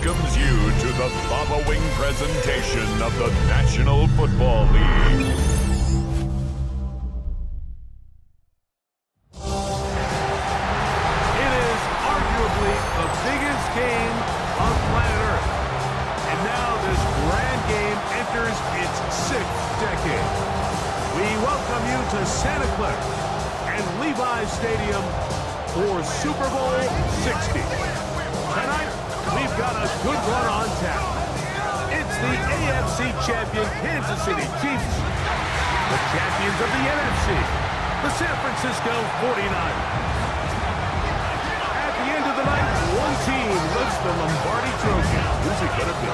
welcomes you to the following presentation of the National Football League. It is arguably the biggest game on planet Earth. And now this grand game enters its 6th decade. We welcome you to Santa Clara and Levi's Stadium for Super Bowl 60. Tonight, we've got a good one on tap. It's the AFC champion Kansas City Chiefs, the champions of the NFC, the San Francisco 49ers. At the end of the night, one team lifts the Lombardi Trophy. Who's it going to be?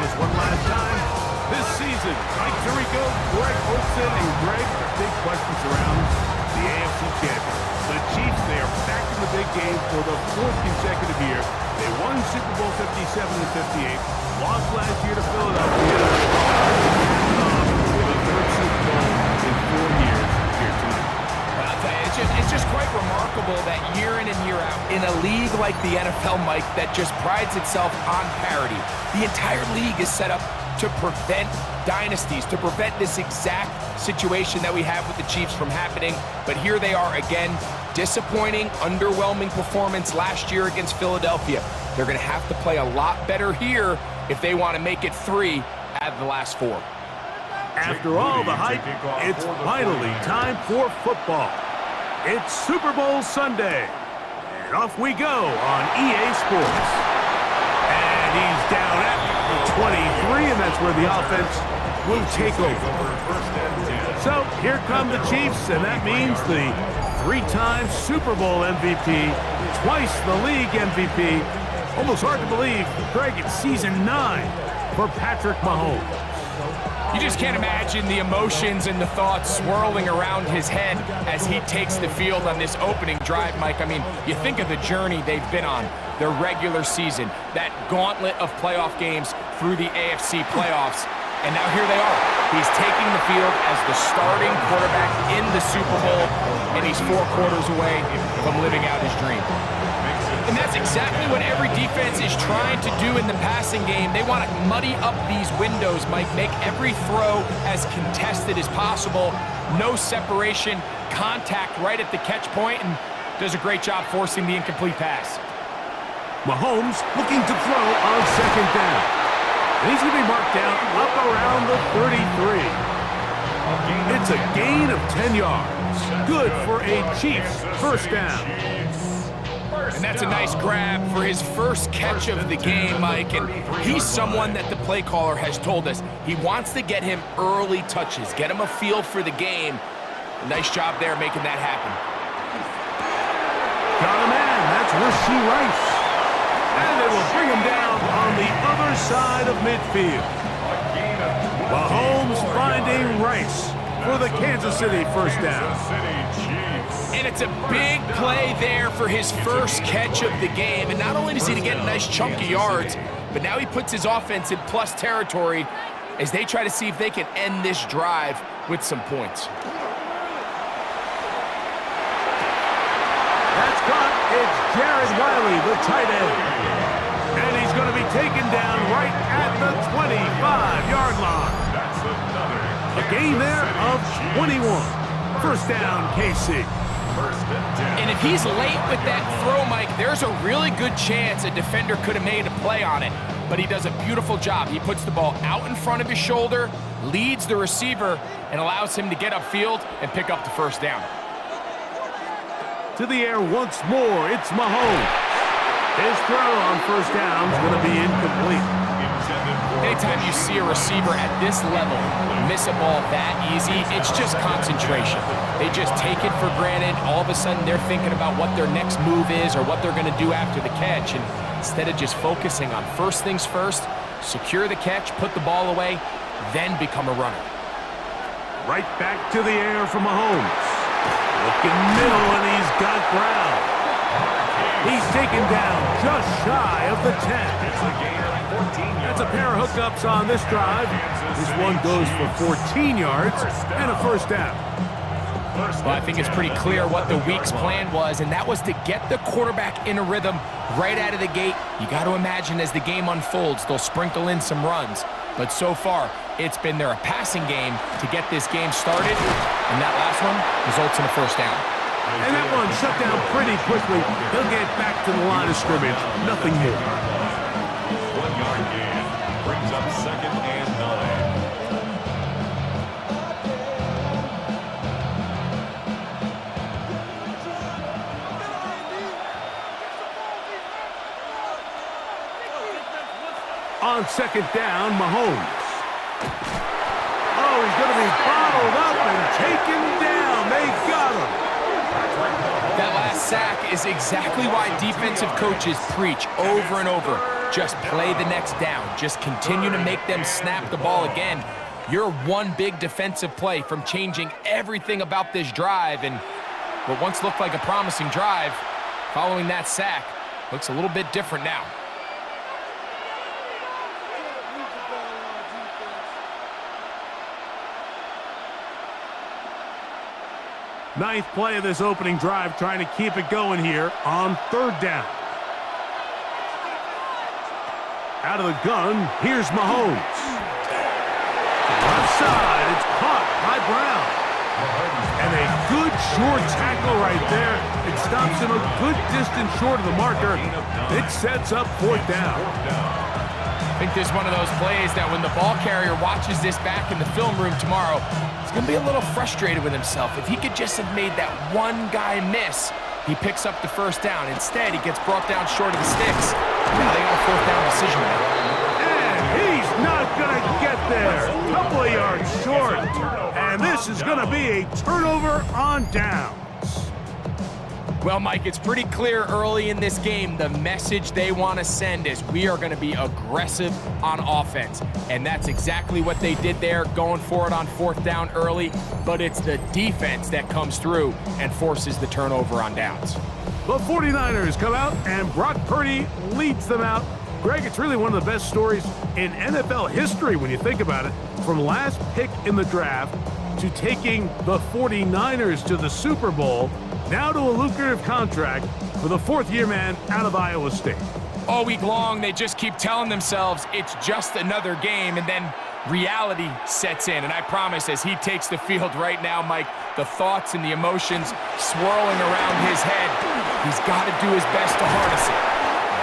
This one last time this season. Mike Tirico, Greg Olson, and Greg, the big question surrounds the AFC champion. The Chiefs, they are back in the big game for the 4th consecutive year. They won Super Bowl 57 and 58, lost last year to Philadelphia, with a 3rd Super Bowl in 4 years here tonight. I'll tell you, it's just quite remarkable that year in and year out, in a league like the NFL, Mike, that just prides itself on parity, the entire league is set up to prevent dynasties, to prevent this exact situation that we have with the Chiefs from happening. But here they are again, disappointing, underwhelming performance last year against Philadelphia. They're going to have to play a lot better here if they want to make it 3 out of the last 4. After all the hype, it's finally time for football. It's Super Bowl Sunday, and off we go on EA Sports. And he's down at the 23, and that's where the offense will take over. So here come the Chiefs, and that means the 3-time Super Bowl MVP, twice the league MVP. Almost hard to believe, Greg, it's season 9 for Patrick Mahomes. You just can't imagine the emotions and the thoughts swirling around his head as he takes the field on this opening drive, Mike. I mean, you think of the journey they've been on, their regular season, that gauntlet of playoff games through the AFC playoffs, and now here they are. He's taking the field as the starting quarterback in the Super Bowl, and he's 4 quarters away from living out his dream. And that's exactly what every defense is trying to do in the passing game. They want to muddy up these windows, Mike, make every throw as contested as possible. No separation, contact right at the catch point, and does a great job forcing the incomplete pass. Mahomes looking to throw on 2nd down. And he's going to be marked down up around the 33. It's a gain of 10 yards. Good for a Chiefs 1st down. And that's a nice grab for his first catch of the game, Mike. And he's someone that the play caller has told us he wants to get him early touches, get him a feel for the game. A nice job there making that happen. Got a man. That's Rasheed Rice. And they will bring him down on the other side of midfield. Mahomes finding Rice for the Kansas City 1st down. And it's a big play there for his first catch of the game. And not only does he get a nice chunk of yards, but now he puts his offense in plus territory as they try to see if they can end this drive with some points. That's caught. It's Jared Wiley, the tight end. And he's going to be taken down right at the 25-yard line. A gain there of 21. 1st down, KC. And if he's late with that throw, Mike, there's a really good chance a defender could have made a play on it. But he does a beautiful job. He puts the ball out in front of his shoulder, leads the receiver, and allows him to get upfield and pick up the 1st down. To the air once more, it's Mahomes. His throw on 1st down is going to be incomplete. Anytime you see a receiver at this level miss a ball that easy, it's just concentration. They just take it for granted. All of a sudden, they're thinking about what their next move is or what they're going to do after the catch. And instead of just focusing on first things first, secure the catch, put the ball away, then become a runner. Right back to the air for Mahomes. Looking middle, and he's got ground. He's taken down just shy of the 10. That's a pair of hookups on this drive. This one goes for 14 yards and a 1st down. Well, I think it's pretty clear what the week's plan was, and that was to get the quarterback in a rhythm right out of the gate. You got to imagine as the game unfolds, they'll sprinkle in some runs. But so far, it's been their passing game to get this game started, and that last one results in a first down. And that one shut down pretty quickly. He'll get back to the line of scrimmage. Nothing more. 1 yard gain. Brings up 2nd and 9. On 2nd down, Mahomes. Oh, he's going to be bottled up and taken down. They got him. That last sack is exactly why defensive coaches preach over and over. Just play the next down. Just continue to make them snap the ball again. You're one big defensive play from changing everything about this drive, and what once looked like a promising drive, following that sack, looks a little bit different now. Ninth play of this opening drive, trying to keep it going here on 3rd down. Out of the gun, here's Mahomes. Left side, it's caught by Brown. And a good short tackle right there. It stops him a good distance short of the marker. It sets up 4th down. I think this is one of those plays that when the ball carrier watches this back in the film room tomorrow, he's going to be a little frustrated with himself. If he could just have made that one guy miss, he picks up the first down. Instead, he gets brought down short of the sticks. Now they got a 4th down decision to make. And he's not going to get there. Couple of yards short. And this is going to be a turnover on downs. Well, Mike, it's pretty clear early in this game the message they want to send is we are going to be aggressive on offense. And that's exactly what they did there, going for it on 4th down early. But it's the defense that comes through and forces the turnover on downs. The 49ers come out, and Brock Purdy leads them out. Greg, it's really one of the best stories in NFL history when you think about it. From last pick in the draft to taking the 49ers to the Super Bowl, now to a lucrative contract for the 4th-year man out of Iowa State. All week long, they just keep telling themselves it's just another game, and then reality sets in. And I promise, as he takes the field right now, Mike, the thoughts and the emotions swirling around his head, he's got to do his best to harness it.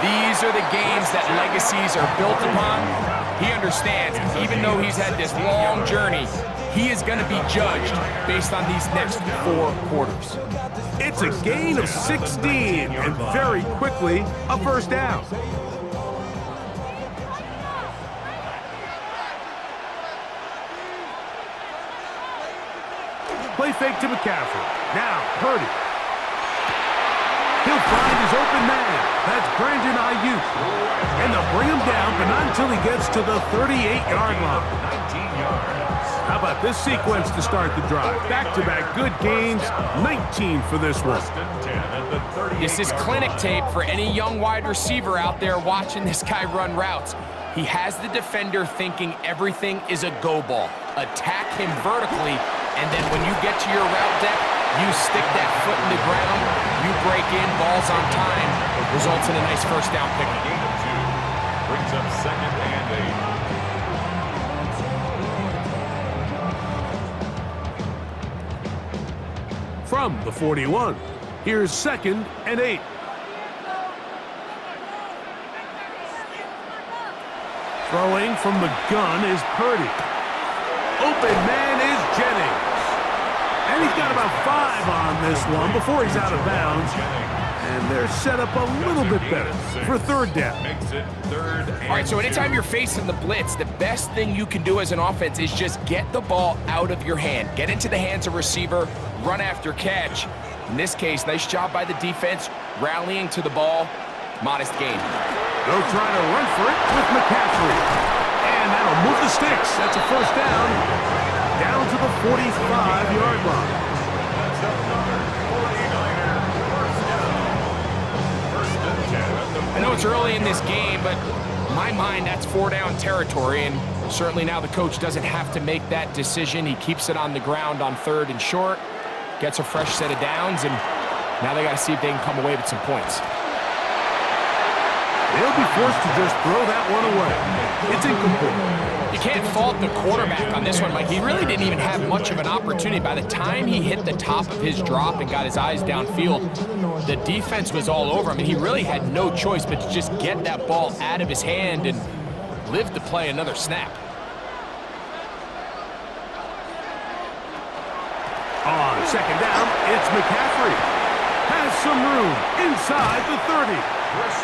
These are the games that legacies are built upon. He understands, even though he's had this long journey, he is going to be judged based on these next 4 quarters. It's a gain of 16, and very quickly, a first down. Play fake to McCaffrey. Now, Purdy. He'll find his open man. That's Brandon Ayuk. And they'll bring him down, but not until he gets to the 38-yard line. 19 yards. How about this sequence to start the drive? Back-to-back good gains, 19 for this one. This is clinic tape for any young wide receiver out there watching this guy run routes. He has the defender thinking everything is a go ball. Attack him vertically, and then when you get to your route depth, you stick that foot in the ground, you break in, balls on time, results in a nice first down pickup. Gain of 2. Brings up 2nd and 8. From the 41, here's 2nd and 8. Throwing from the gun is Purdy. Open man is Jennings. And he's got about 5 on this one before he's out of bounds. And they're set up a little bit better for 3rd down. Makes it 3rd and All right, so anytime you're facing the blitz, the best thing you can do as an offense is just get the ball out of your hand. Get into the hands of receiver, run after catch. In this case, nice job by the defense, rallying to the ball. Modest gain. They'll try to run for it with McCaffrey. And that'll move the sticks. That's a first down. Down to the 45-yard line. I know it's early in this game, but in my mind, that's 4-down territory, and certainly now the coach doesn't have to make that decision. He keeps it on the ground on 3rd and short. gets a fresh set of downs, and now they got to see if they can come away with some points. They'll be forced to just throw that one away. It's incomplete. You can't fault the quarterback on this one, Mike. He really didn't even have much of an opportunity. By the time he hit the top of his drop and got his eyes downfield, the defense was all over him. I mean, he really had no choice but to just get that ball out of his hand and live to play another snap. On second down, it's McCaffrey. Has some room inside the 30.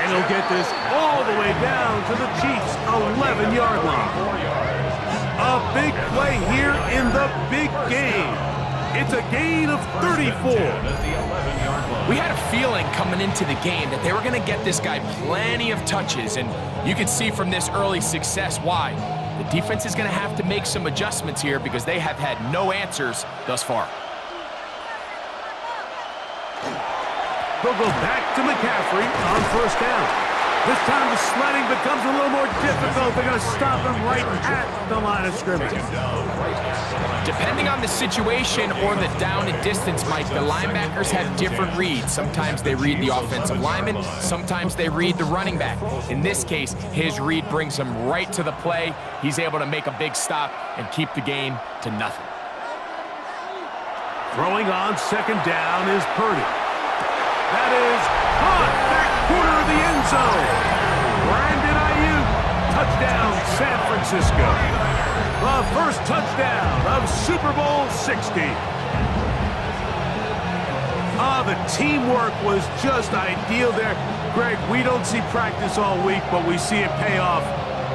And he'll get this all the way down to the Chiefs' 11-yard line. A big play here in the big game. It's a gain of 34. We had a feeling coming into the game that they were going to get this guy plenty of touches, and you can see from this early success why. The defense is going to have to make some adjustments here because they have had no answers thus far. They'll go back to McCaffrey on first down. This time the sledding becomes a little more difficult. They're going to stop him right at the line of scrimmage. Depending on the situation or the down and distance, Mike, the linebackers have different reads. Sometimes they read the offensive lineman. Sometimes they read the running back. In this case, his read brings him right to the play. He's able to make a big stop and keep the game to nothing. Throwing on second down is Purdy. That is caught back corner of the end zone. Brandon Ayuk, touchdown San Francisco. The first touchdown of Super Bowl 60. The teamwork was just ideal there. Greg, we don't see practice all week, but we see it pay off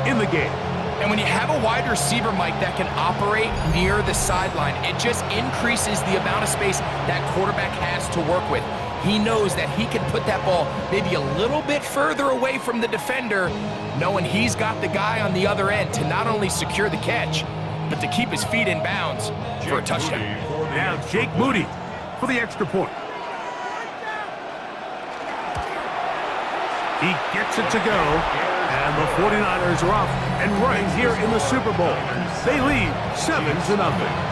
in the game. And when you have a wide receiver, Mike, that can operate near the sideline, it just increases the amount of space that quarterback has to work with. He knows that he can put that ball maybe a little bit further away from the defender, knowing he's got the guy on the other end to not only secure the catch, but to keep his feet in bounds for a touchdown. Now Jake Moody for the extra point. He gets it to go, and the 49ers are off and running here in the Super Bowl. They lead 7-0.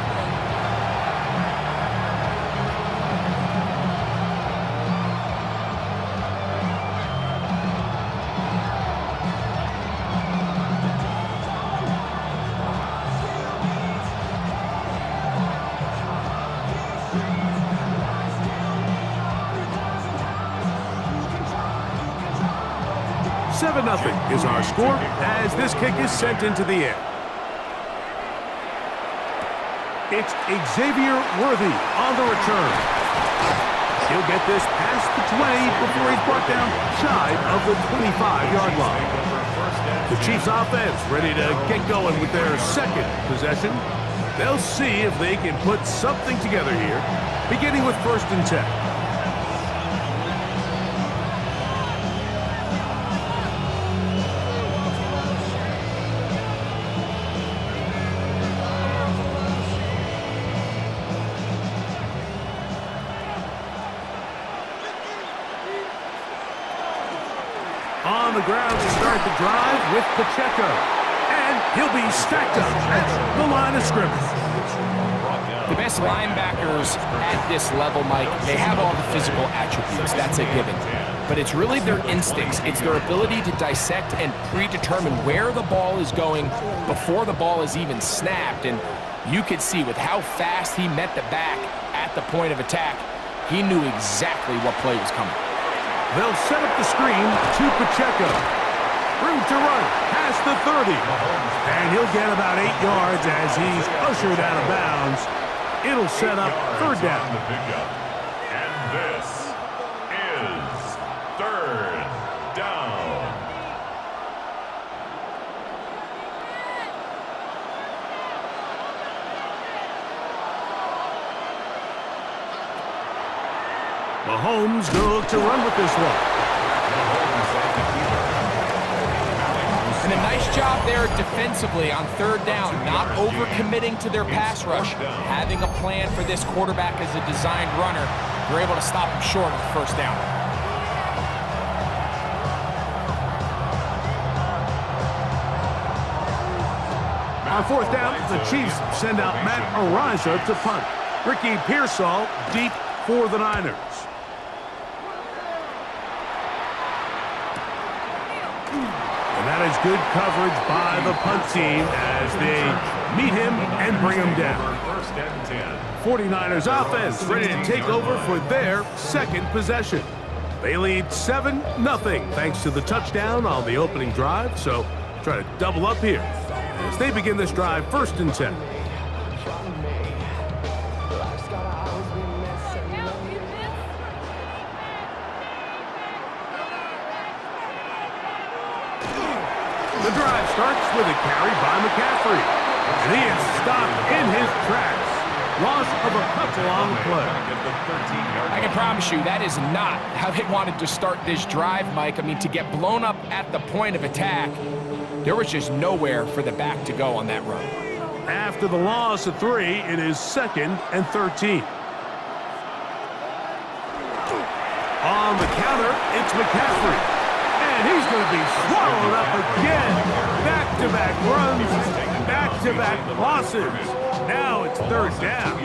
Nothing is our score as this kick is sent into the air. It's Xavier Worthy on the return. He'll get this past the 20 before he's brought down shy of the 25-yard line. The Chiefs offense ready to get going with their second possession. They'll see if they can put something together here, beginning with 1st and 10. On the ground to start the drive with Pacheco. And he'll be stacked up at the line of scrimmage. The best linebackers at this level, Mike, they have all the physical attributes. That's a given. But it's really their instincts. It's their ability to dissect and predetermine where the ball is going before the ball is even snapped. And you could see with how fast he met the back at the point of attack, he knew exactly what play was coming. They'll set up the screen to Pacheco. Room to run past the 30. And he'll get about 8 yards as he's ushered out of bounds. It'll set up 3rd down. And this is 3rd down. Mahomes going to look to run with this one. And a nice job there defensively on 3rd down, not overcommitting to their pass rush, having a plan for this quarterback as a designed runner. They're able to stop him short of 1st down. On 4th down, the Chiefs send out Matt Arrowhead to punt. Ricky Pearsall deep for the Niners. And that is good coverage by the punt team as they meet him and bring him down. 49ers offense ready to take over for their second possession. They lead 7-0 thanks to the touchdown on the opening drive, so try to double up here as they begin this drive 1st and 10. The drive starts with a carry by McCaffrey, and he is stopped in his tracks. Loss of a couple on the play. I can promise you that is not how they wanted to start this drive, Mike. I mean, to get blown up at the point of attack, there was just nowhere for the back to go on that run. After the loss of 3, it is 2nd and 13. On the counter, it's McCaffrey. And he's going to be swallowed up again. Back-to-back runs, back-to-back losses. Now it's 3rd down.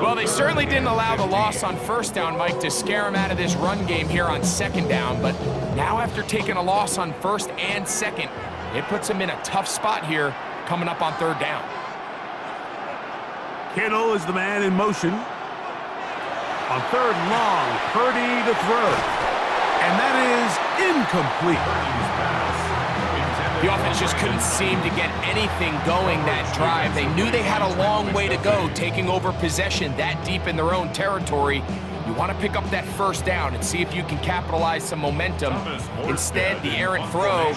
Well, they certainly didn't allow the loss on 1st down, Mike, to scare him out of this run game here on 2nd down. But now after taking a loss on 1st and 2nd, it puts him in a tough spot here coming up on 3rd down. Kittle is the man in motion. On 3rd and long, Purdy to throw. And that is incomplete. The offense just couldn't seem to get anything going that drive. They knew they had a long way to go, taking over possession that deep in their own territory. You want to pick up that 1st down and see if you can capitalize some momentum. Instead, the errant throw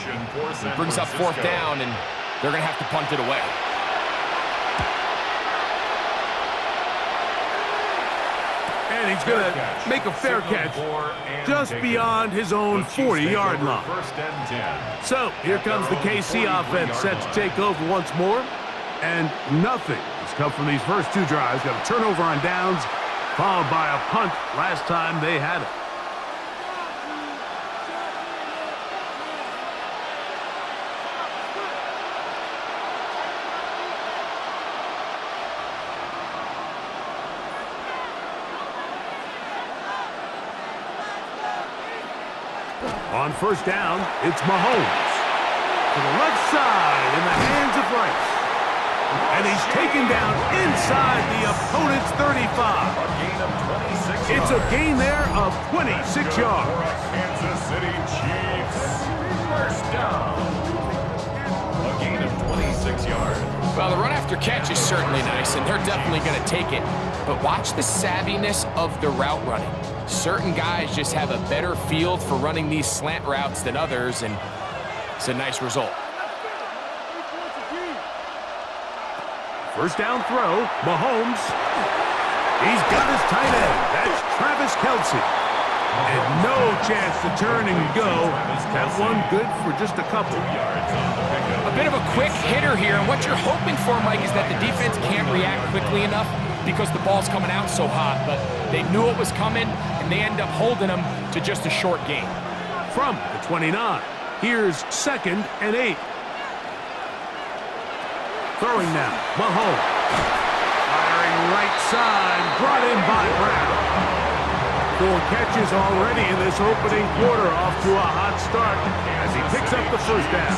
brings up 4th down, and they're going to have to punt it away. And he's going to make a fair catch just beyond his own 40-yard line. So here comes the KC offense set to take over once more. And nothing has come from these first 2 drives. Got a turnover on downs, followed by a punt last time they had it. On 1st down, it's Mahomes. To the left side in the hands of Rice. And he's taken down inside the opponent's 35. It's a gain there of 26 yards. Kansas City Chiefs. 1st down. A gain of 26 yards. Well, the run after catch is certainly nice, and they're definitely going to take it. But watch the savviness of the route running. Certain guys just have a better feel for running these slant routes than others, and it's a nice result. 1st down throw, Mahomes. He's got his tight end. That's Travis Kelce. And no chance to turn and go. That one good for just a couple. A bit of a quick hitter here, and what you're hoping for, Mike, is that the defense can't react quickly enough because the ball's coming out so hot, but they knew it was coming, and they end up holding them to just a short gain. From the 29, here's 2nd and 8. Throwing now, Mahomes. Firing right side, brought in by Brown. 4 catches already in this opening quarter, off to a hot start as he picks up the 1st down.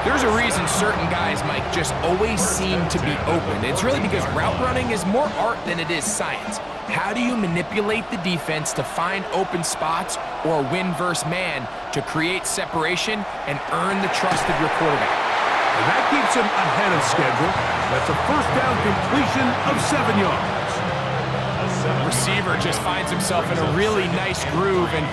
There's a reason certain guys, Mike, just always seem to be open. It's really because route running is more art than it is science. How do you manipulate the defense to find open spots or win versus man to create separation and earn the trust of your quarterback? And that keeps him ahead of schedule. That's a 1st down completion of 7 yards. The receiver just finds himself in a really nice groove, and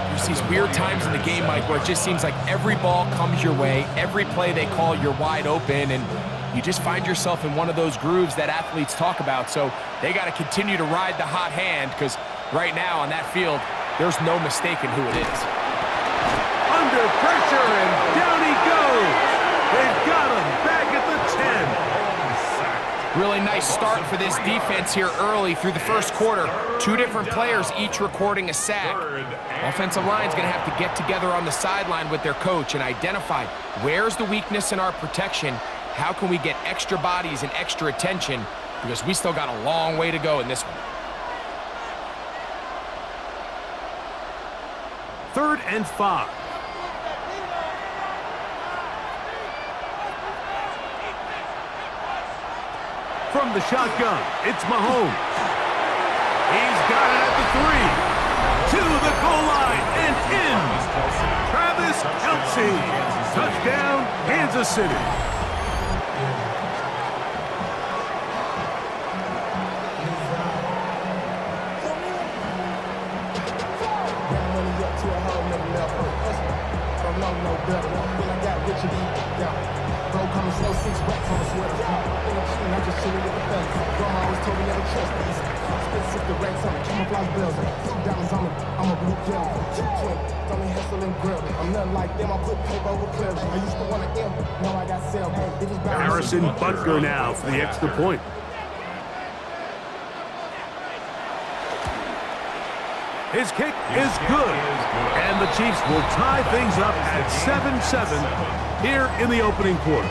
there's these weird times in the game, Mike, where it just seems like every ball comes your way, every play they call, you're wide open, and you just find yourself in one of those grooves that athletes talk about. So they got to continue to ride the hot hand, because right now on that field, there's no mistaking who it is. Under pressure, and down he goes. They've got him back at the 10. Really nice start for this defense here early through the 1st quarter. 2 different players each recording a sack. Offensive line's going to have to get together on the sideline with their coach and identify where's the weakness in our protection, how can we get extra bodies and extra attention because we still got a long way to go in this one. 3rd and 5. From the shotgun, it's Mahomes. He's got it at the 3. To the goal line and in. Travis Kelce. Touchdown, Kansas City. Harrison Butker now for the extra point. His kick is good, and the Chiefs will tie things up at 7-7 here in the opening quarter.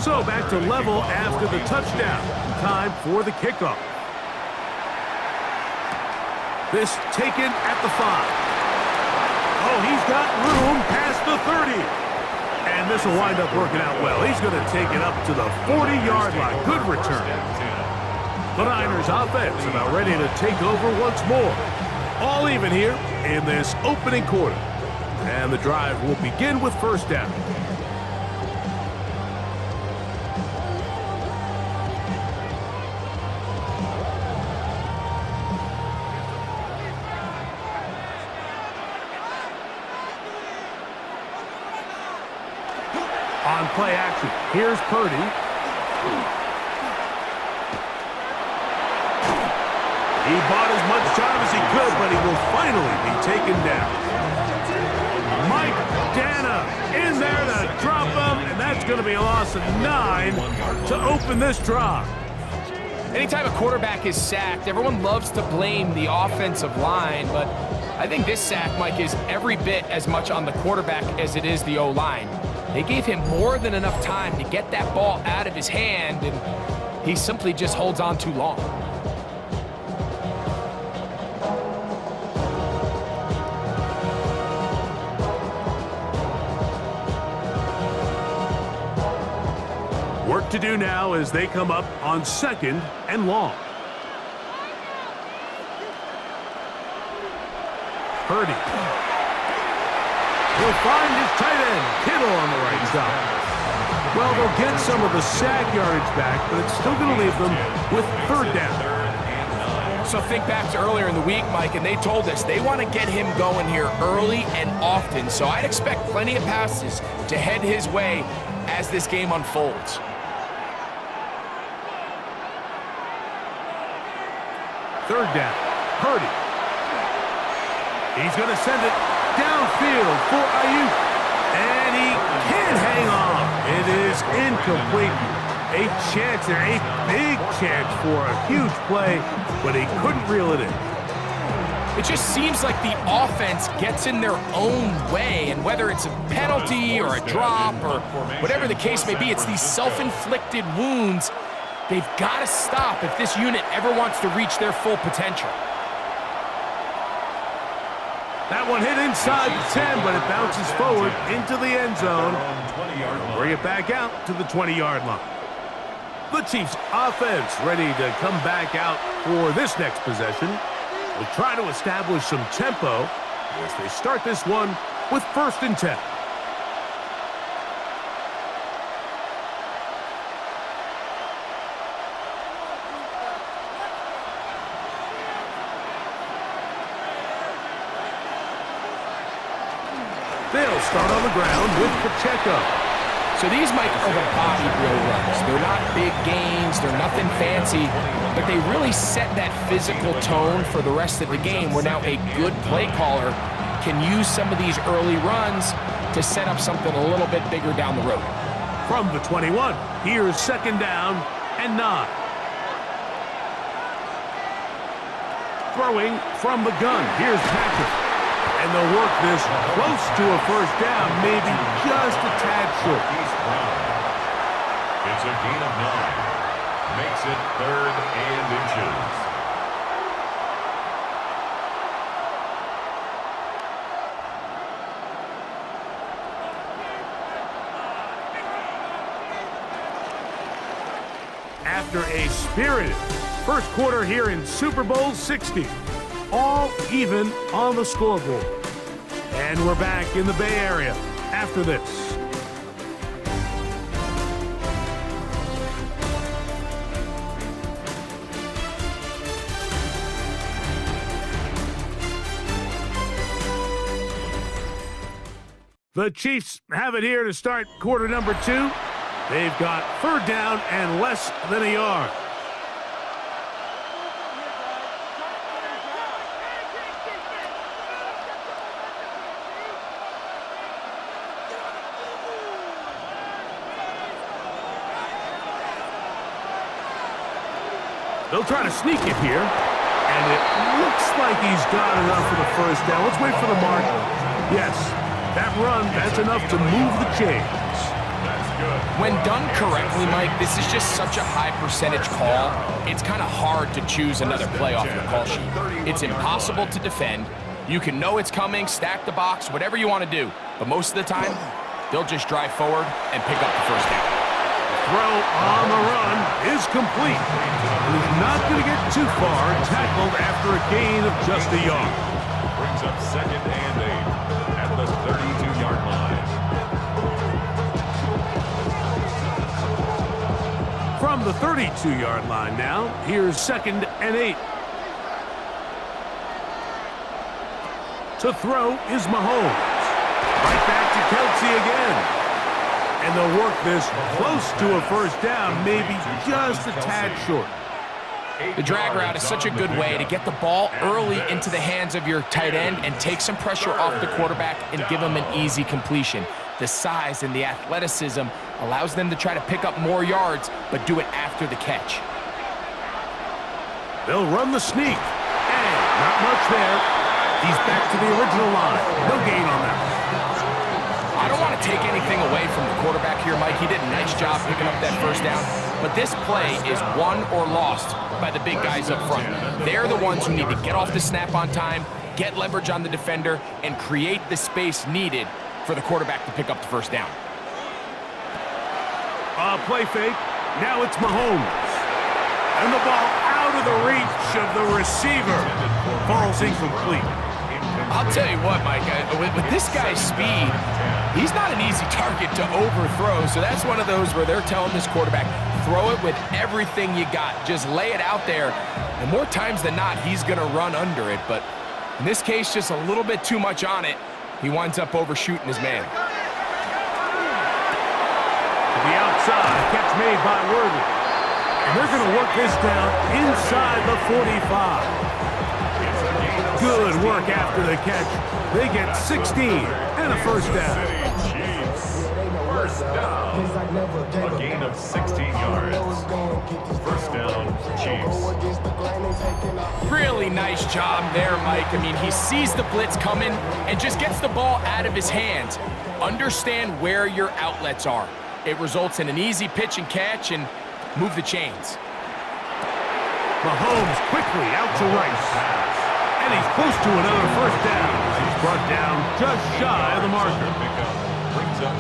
So back to level after the touchdown. Time for the kickoff. This taken at the 5. Oh, he's got room past the 30. And this will wind up working out well. He's going to take it up to the 40-yard line. Good return. The Niners offense about ready to take over once more. All even here in this opening quarter. And the drive will begin with first down. On play action, here's Purdy. He bought as much time as he could, but he will finally be taken down. Mike Dana in there to drop him, and that's going to be a loss of 9 to open this drive. Anytime a quarterback is sacked, everyone loves to blame the offensive line, but I think this sack, Mike, is every bit as much on the quarterback as it is the O-line. They gave him more than enough time to get that ball out of his hand, and he simply just holds on too long. Work to do now as they come up on 2nd and long. Purdy. He'll find his tight end, Kittle, on the right side. Well, they'll get some of the sack yardage back, but it's still going to leave them with 3rd down. So think back to earlier in the week, Mike, and they told us they want to get him going here early and often. So I'd expect plenty of passes to head his way as this game unfolds. Third down, Purdy. He's going to send it downfield for Ayuk, and he can't hang on. It is incomplete. A chance there, a big chance for a huge play, but he couldn't reel it in. It just seems like the offense gets in their own way, and whether it's a penalty or a drop or whatever the case may be, it's these self-inflicted wounds. They've got to stop if this unit ever wants to reach their full potential. That one hit inside the 10, but it bounces forward into the end zone. Bring it back out to the 20-yard line. The Chiefs offense ready to come back out for this next possession. Will try to establish some tempo as they start this one with 1st and 10. They'll start on the ground with Pacheco. So these, Mike, are the body blow runs. They're not big gains, they're nothing fancy, but they really set that physical tone for the rest of the game where now a good play caller can use some of these early runs to set up something a little bit bigger down the road. From the 21, here's 2nd down and 9. Throwing from the gun, here's Patrick. And they'll work this close to a 1st down, maybe just a tad short. It's a gain of 9. Makes it 3rd and inches. After a spirited first quarter here in Super Bowl 60, all even on the scoreboard. And we're back in the Bay Area after this. The Chiefs have it here to start quarter number 2. They've got 3rd down and less than a yard. They'll try to sneak it here, and it looks like he's got enough for the 1st down. Let's wait for the mark. Yes, that run, that's enough to move the chains. When done correctly, Mike, this is just such a high percentage call. It's kind of hard to choose another play off your call sheet. It's impossible to defend. You can know it's coming, stack the box, whatever you want to do. But most of the time, they'll just drive forward and pick up the 1st down. Throw on the run is complete. He's not going to get too far, tackled after a gain of just a yard. Brings up 2nd and 8 at the 32-yard line. From the 32-yard line now, here's 2nd and 8. To throw is Mahomes. Right back to Kelsey again. And they'll work this close to a 1st down, maybe just a tad short. The drag route is such a good way to get the ball early into the hands of your tight end and take some pressure off the quarterback and give him an easy completion. The size and the athleticism allows them to try to pick up more yards, but do it after the catch. They'll run the sneak. And not much there. He's back to the original line. No gain on that. I don't want to take anything away from the quarterback here, Mike. He did a nice job picking up that 1st down. But this play is won or lost by the big guys up front. They're the ones who need to get off the snap on time, get leverage on the defender, and create the space needed for the quarterback to pick up the 1st down. Play fake. Now it's Mahomes. And the ball out of the reach of the receiver. Falls incomplete. I'll tell you what, Mike, with this guy's speed, he's not an easy target to overthrow. So that's one of those where they're telling this quarterback, throw it with everything you got. Just lay it out there. And more times than not, he's going to run under it. But in this case, just a little bit too much on it. He winds up overshooting his man. To the outside, catch made by Worthy. And they're going to work this down inside the 45. Good work after the catch. They get 16 and a 1st down. First down. A gain of 16 yards. 1st down, Chiefs. Really nice job there, Mike. I mean, he sees the blitz coming and just gets the ball out of his hands. Understand where your outlets are. It results in an easy pitch and catch and move the chains. Mahomes quickly out to Rice. And he's close to another 1st down. He's brought down just shy of the marker.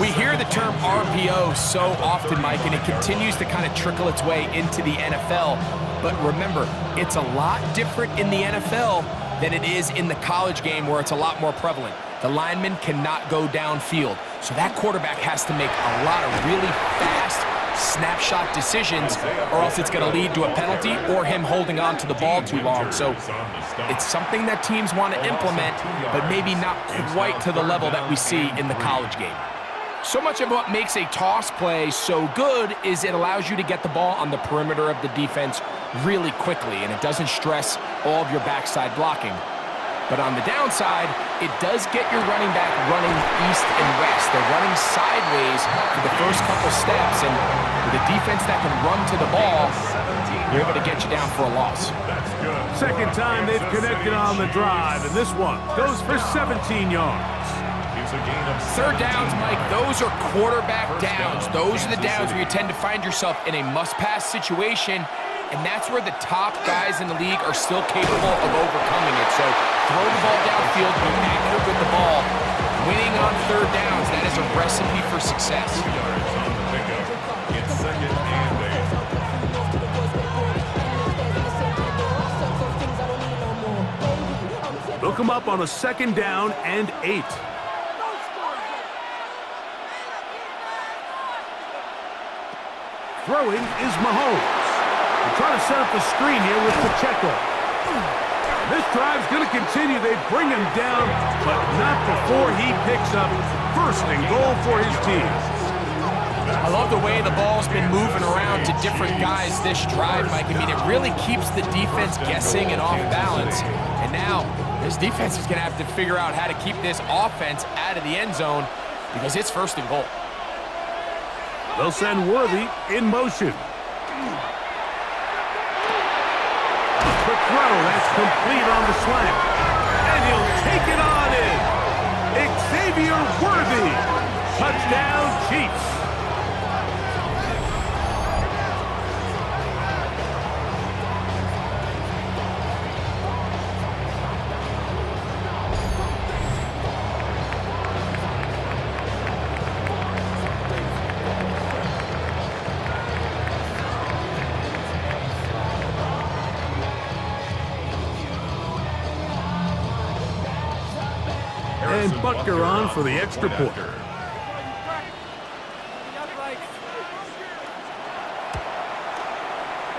We hear the term RPO so often, Mike, and it continues to kind of trickle its way into the NFL. But remember, it's a lot different in the NFL than it is in the college game where it's a lot more prevalent. The lineman cannot go downfield. So that quarterback has to make a lot of really fast snapshot decisions, or else it's going to lead to a penalty or him holding on to the ball too long. So it's something that teams want to implement, but maybe not quite to the level that we see in the college game. So much of what makes a toss play so good is it allows you to get the ball on the perimeter of the defense really quickly, and it doesn't stress all of your backside blocking. But on the downside, it does get your running back running east and west. They're running sideways for the first couple steps, and with a defense that can run to the ball, you're able to get you down for a loss. Second time they've connected on the drive, and this one goes for 17 yards. Third downs, Mike, those are quarterback downs. Those are the downs where you tend to find yourself in a must-pass situation, and that's where the top guys in the league are still capable of overcoming it. So throw the ball downfield, be accurate with the ball. Winning on third downs, that is a recipe for success. They'll come up on a 2nd down and 8. Throwing is Mahomes. They're trying to set up the screen here with Pacheco. This drive's going to continue. They bring him down, but not before he picks up 1st and goal for his team. I love the way the ball's been moving around to different guys this drive, Mike. I mean, it really keeps the defense guessing and off balance. And now, this defense is going to have to figure out how to keep this offense out of the end zone because it's 1st and goal. They'll send Worthy in motion. Quick throw, that's complete on the slant. And he'll take it on in. Xavier Worthy. Touchdown, Chiefs. And Butker on for the extra point.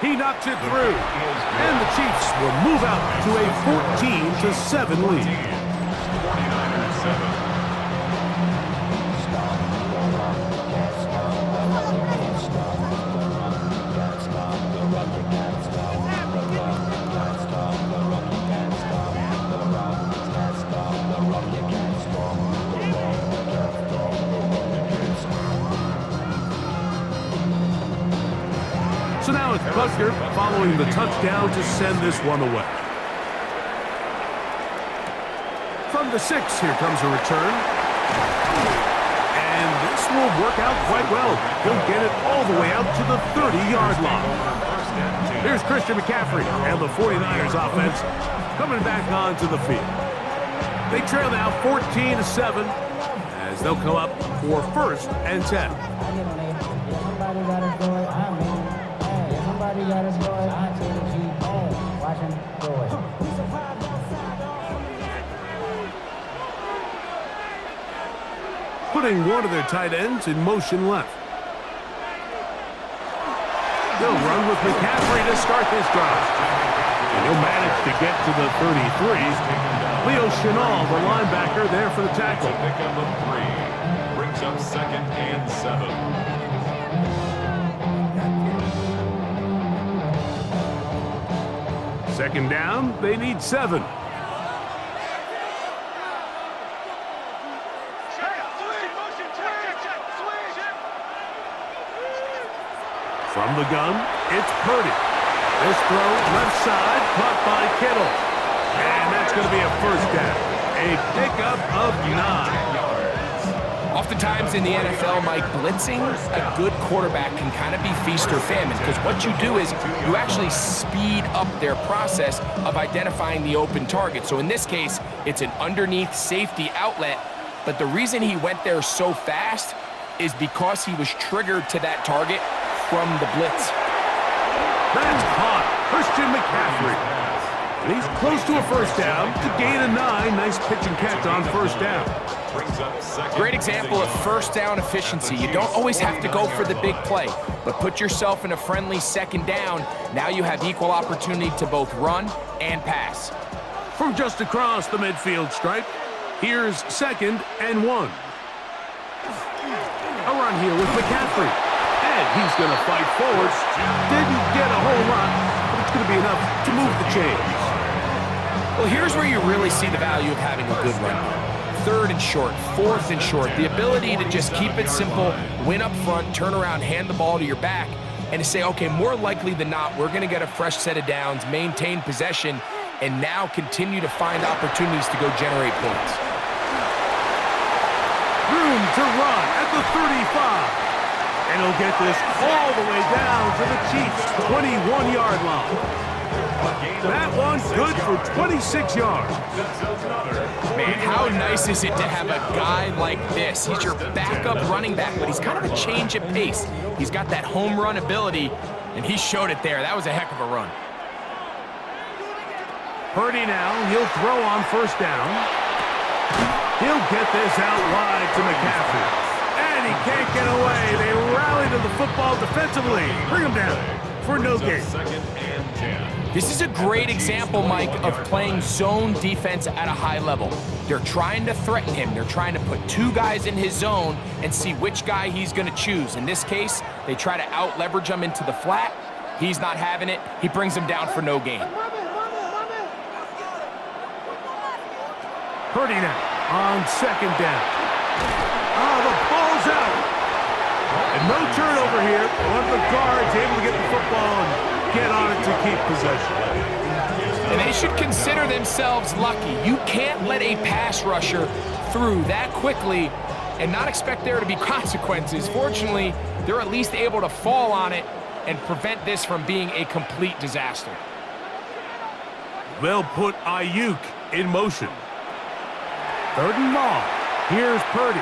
He knocks it through. And the Chiefs will move out to a 14-7 lead. So now it's Butker following the touchdown to send this one away. From the 6, here comes a return. And this will work out quite well. He'll get it all the way out to the 30-yard line. Here's Christian McCaffrey and the 49ers offense coming back onto the field. They trail now 14-7 as they'll come up for 1st and 10. Putting one of their tight ends in motion left. They'll run with McCaffrey to start this drive. And he'll manage to get to the 33. Leo Chenal, the linebacker, there for the tackle. Pickup of 3 brings up 2nd and 7. Second down, they need 7. From the gun, it's Purdy. This throw left side, caught by Kittle. And that's going to be a 1st down. A pickup of 9. Oftentimes in the NFL, Mike, blitzing a good quarterback can kind of be feast or famine because what you do is you actually speed up their process of identifying the open target. So in this case, it's an underneath safety outlet, but the reason he went there so fast is because he was triggered to that target from the blitz. That's caught. Christian McCaffrey. And he's close to a 1st down to gain a 9. Nice pitch and catch on 1st down. Great example of 1st down efficiency. You don't always have to go for the big play, but put yourself in a friendly 2nd down. Now you have equal opportunity to both run and pass. From just across the midfield stripe, here's 2nd and 1. A run here with McCaffrey. And he's going to fight forward. Didn't get a whole lot, but it's going to be enough to move the chains. Well, here's where you really see the value of having a good run. 3rd and short, 4th and short. The ability to just keep it simple, win up front, turn around, hand the ball to your back, and to say, okay, more likely than not, we're going to get a fresh set of downs, maintain possession, and now continue to find opportunities to go generate points. Room to run at the 35. And he'll get this all the way down to the Chiefs' 21-yard line. That one's good for 26 yards. Man, how nice is it to have a guy like this? He's your backup running back, but he's kind of a change of pace. He's got that home run ability, and he showed it there. That was a heck of a run. Purdy now, he'll throw on 1st down. He'll get this out wide to McCaffrey. And he can't get away. They rally to the football defensively. Bring him down for no gain. This is a great example, Mike, of playing zone defense at a high level. They're trying to threaten him. They're trying to put 2 guys in his zone and see which guy he's going to choose. In this case, they try to out-leverage him into the flat. He's not having it. He brings him down for no gain. Purdy now on 2nd down. Oh, the ball's out. And no turnover here. One of the guards able to get the football and get on it to keep possession. And they should consider themselves lucky. You can't let a pass rusher through that quickly and not expect there to be consequences. Fortunately, they're at least able to fall on it and prevent this from being a complete disaster. They'll put Ayuk in motion. 3rd and long. Here's Purdy.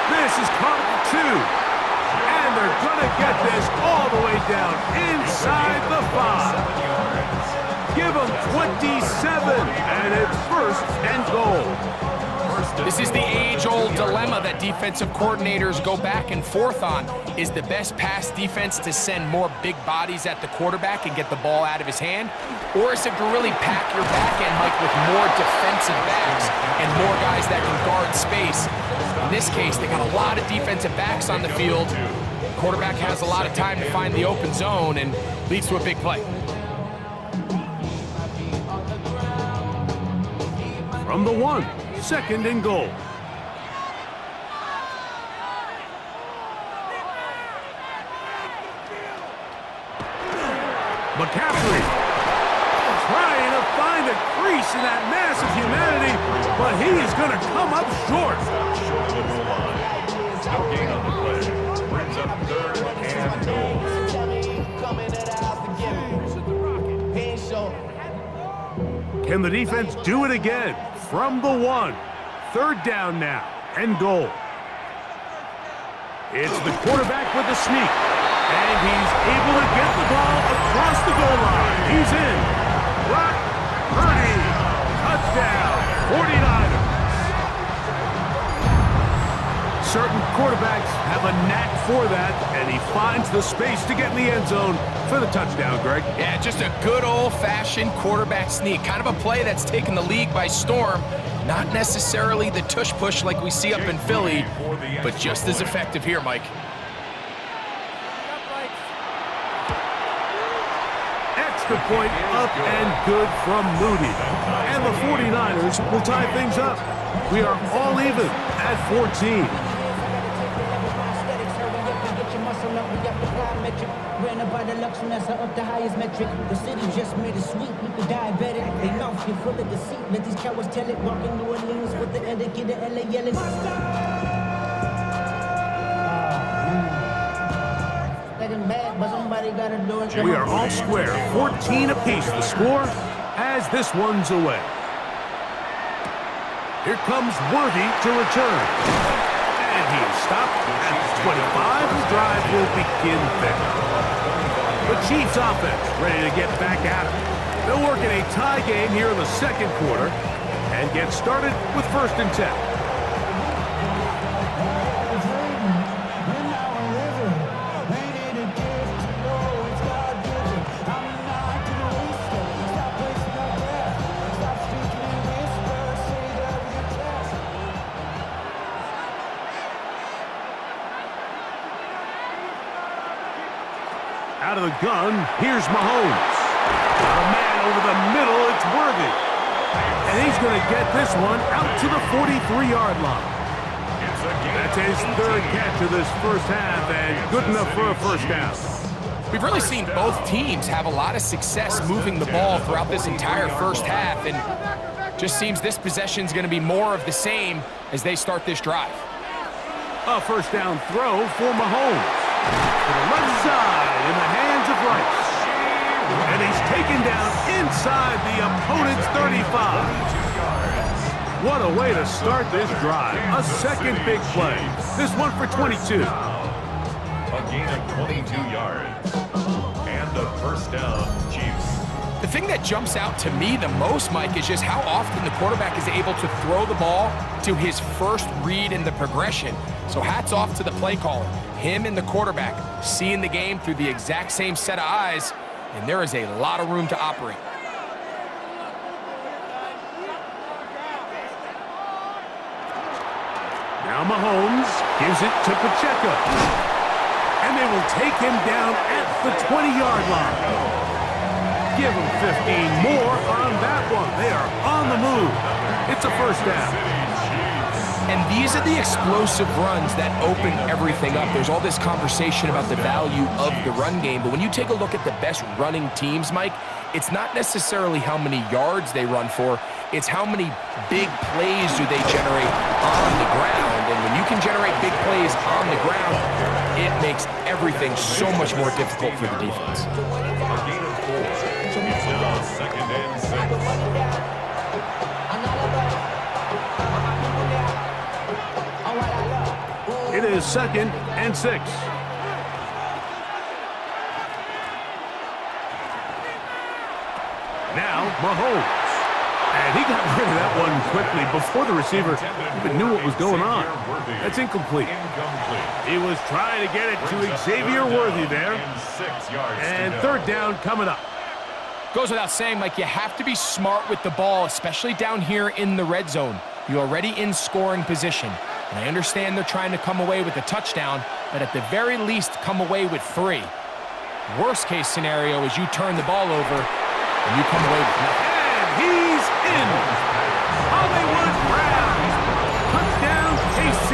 This is caught at 2. And they're going to get this all the way down inside the 5. Give them 27, and it's 1st and goal. This is the age-old dilemma that defensive coordinators go back and forth on. Is the best pass defense to send more big bodies at the quarterback and get the ball out of his hand? Or is it to really pack your back end, Mike, with more defensive backs and more guys that can guard space? In this case, they got a lot of defensive backs on the field. Quarterback has a lot of time to find the open zone and leads to a big play. From the 1, 2nd and goal. McCaffrey trying to find a crease in that massive humanity, but he is going to come up short. No gain on the play. Brings up 3rd and goal. Can the defense do it again? From the 1, 3rd down now, and goal. It's the quarterback with the sneak, and he's able to get the ball across the goal line. He's in. Brock Purdy, touchdown, 49ers. Certain quarterbacks have a knack for that, and he finds the space to get in the end zone for the touchdown, Greg. Yeah, just a good old-fashioned quarterback sneak. Kind of a play that's taken the league by storm. Not necessarily the tush-push like we see up in Philly, but just as effective here, Mike. Extra point up and good from Moody. And the 49ers will tie things up. We are all even at 14. By the luxury up the highest metric. The city just made it sweet. People diabetic. They mouth you full of deceit. Let these cowards tell it. Walking New Orleans with the etiquette of LA yelling. We are all square. 14 apiece the score as this one's away. Here comes Worthy to return. And he is stopped at 25. The drive will begin there. The Chiefs offense ready to get back at it. They'll work in a tie game here in the 2nd quarter and get started with 1st and 10. Out of the gun, here's Mahomes. Got a man over the middle, it's Worthy. And he's going to get this one out to the 43-yard line. That's his third catch of this first half, and good enough for a first down. We've really seen both teams have a lot of success moving the ball throughout this entire first half, and just seems this possession is going to be more of the same as they start this drive. A first down throw for Mahomes. To the left side in the hands of Rice. And he's taken down inside the opponent's 35. What a way to start this drive. A second big play. This one for 22. A gain of 22 yards. And a first down, Chiefs. The thing that jumps out to me the most, Mike, is just how often the quarterback is able to throw the ball to his first read in the progression. So hats off to the play caller. Him and the quarterback seeing the game through the exact same set of eyes, and there is a lot of room to operate. Now Mahomes gives it to Pacheco. And they will take him down at the 20-yard line. Give him 15 more on that one. They are on the move. It's a first down. And these are the explosive runs that open everything up. There's all this conversation about the value of the run game, but when you take a look at the best running teams, Mike, it's not necessarily how many yards they run for, it's how many big plays do they generate on the ground. And when you can generate big plays on the ground, it makes everything so much more difficult for the defense. It's now second and 6. It is second and 6. Now Mahomes. And he got rid of that one quickly before the receiver even knew what was going on. That's incomplete. He was trying to get it to Xavier Worthy there. And third down coming up. Goes without saying, Mike, you have to be smart with the ball, especially down here in the red zone. You're already in scoring position. And I understand they're trying to come away with a touchdown, but at the very least, come away with 3. Worst case scenario is you turn the ball over and you come away with nothing. And he's in. Hollywood Brown. Touchdown, KC.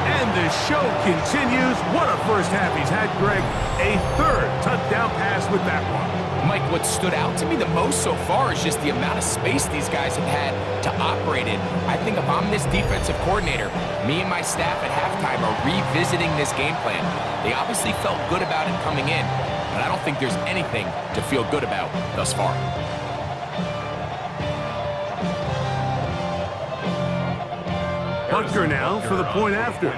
And the show continues. What a first half he's had, Greg. A third touchdown pass with that one. Mike, what stood out to me the most so far is just the amount of space these guys have had to operate in. I think if I'm this defensive coordinator, me and my staff at halftime are revisiting this game plan. They obviously felt good about it coming in, but I don't think there's anything to feel good about thus far. Butker now for the point after.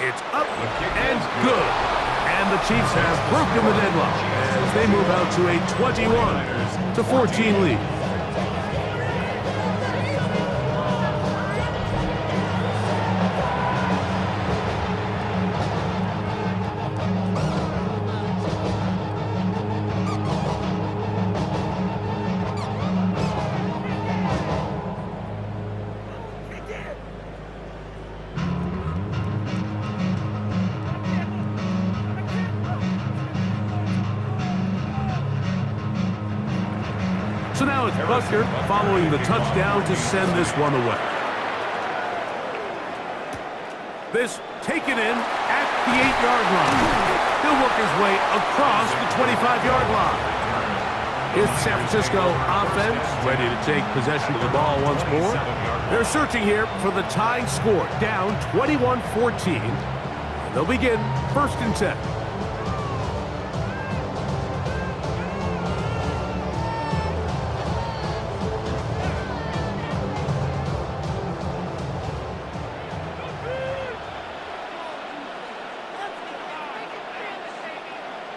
It's up and good. And the Chiefs have broken the deadlock as they move out to a 21-14 lead. So now it's Butker following the touchdown to send this one away. This taken in at the 8-yard line. He'll work his way across the 25-yard line. Here's the San Francisco offense ready to take possession of the ball once more. They're searching here for the tying score, down 21-14. They'll begin 1st and 10.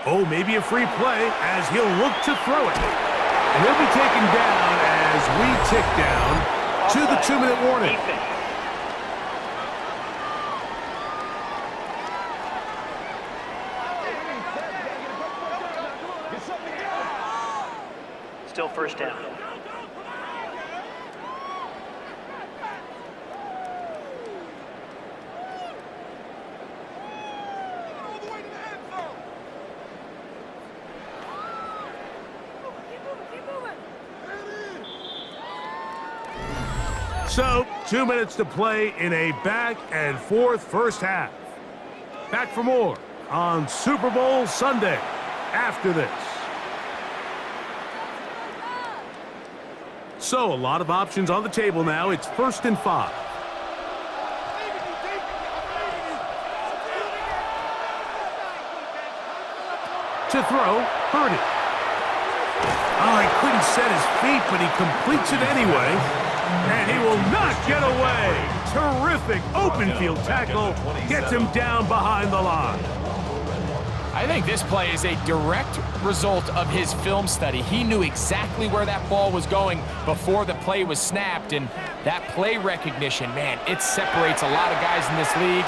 Oh, maybe a free play as he'll look to throw it. And he'll be taken down as we tick down to the 2-minute warning. Still first down. So, 2 minutes to play in a back-and-forth first half. Back for more on Super Bowl Sunday after this. So, a lot of options on the table now. It's 1st and 5. To throw, Worthy. Oh, he couldn't set his feet, but he completes it anyway. And he will not get away. Terrific open field tackle. Gets him down behind the line. I think this play is a direct result of his film study. He knew exactly where that ball was going before the play was snapped, and that play recognition, man, it separates a lot of guys in this league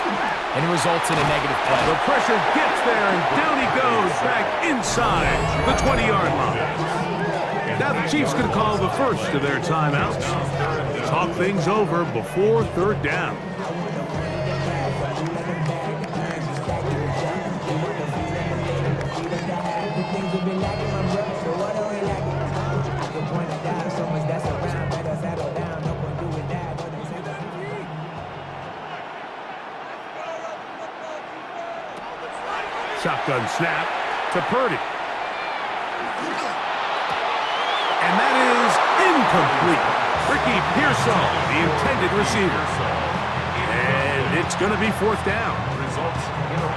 and results in a negative play. The pressure gets there, and down he goes back inside the 20-yard line. Now the Chiefs can call the first of their timeouts. Talk things over before 3rd down. Shotgun snap to Purdy. And that is incomplete. Ricky Pearsall, the intended receiver. And it's going to be 4th down.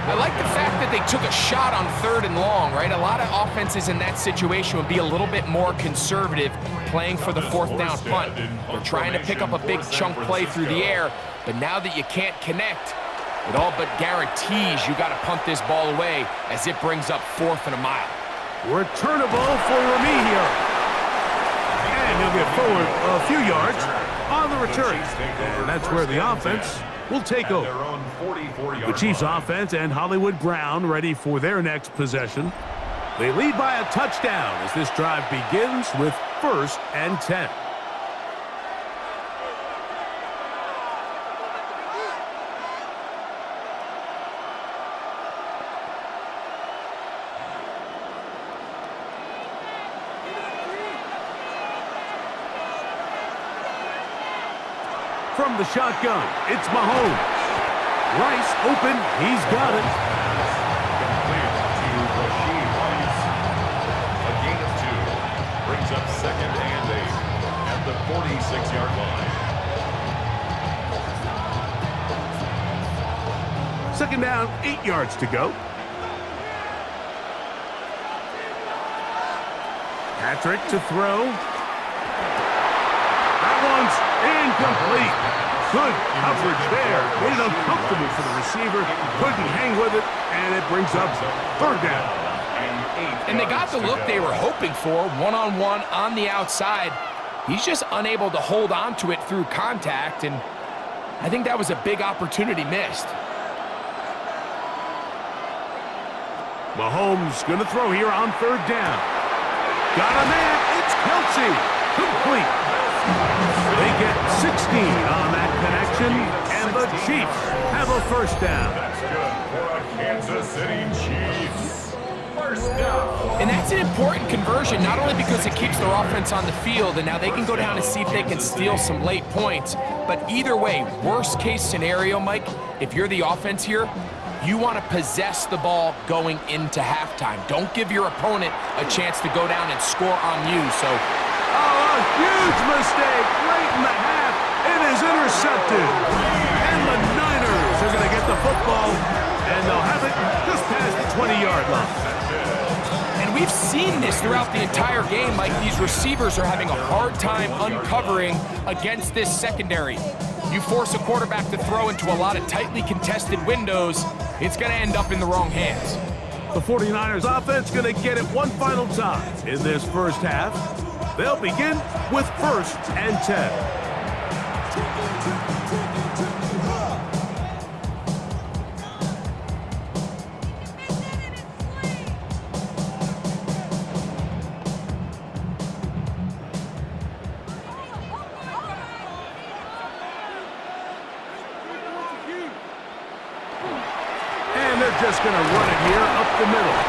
I like the fact that they took a shot on 3rd and long, right? A lot of offenses in that situation would be a little bit more conservative playing for the 4th down punt. They're trying to pick up a big chunk play through the air, but now that you can't connect, it all but guarantees you got to punt this ball away as it brings up 4th and a mile. Returnable for Remy here. And he'll get forward a few yards on the return. And that's where the offense will take over. The Chiefs offense and Hollywood Brown ready for their next possession. They lead by a touchdown as this drive begins with 1st and 10. From the shotgun, it's Mahomes. Rice open, he's got it. Complete to Rashid Rice. A gain of 2 brings up 2nd and 8 at the 46-yard line. 2nd down, 8 yards to go. Patrick to throw. That one's incomplete. Good coverage there. Made it uncomfortable for the receiver. Couldn't hang with it, and it brings up 3rd down. And they got the look they were hoping for, one-on-one on the outside. He's just unable to hold on to it through contact, and I think that was a big opportunity missed. Mahomes going to throw here on 3rd down. Got a man. It's Kelsey. Complete. They get 16 on that connection, and the Chiefs have a 1st down. That's good for a Kansas City Chiefs. 1st down. And that's an important conversion, not only because it keeps their offense on the field, and now they can go down and see if they can steal some late points, but either way, worst case scenario, Mike, if you're the offense here, you want to possess the ball going into halftime. Don't give your opponent a chance to go down and score on you. So, a huge mistake late in the half. It is intercepted. And the Niners are going to get the football, and they'll have it just past the 20-yard line. And we've seen this throughout the entire game, Mike. These receivers are having a hard time uncovering against this secondary. You force a quarterback to throw into a lot of tightly contested windows, it's going to end up in the wrong hands. The 49ers offense going to get it one final time in this first half. They'll begin with 1st and 10. Just going to run it here up the middle.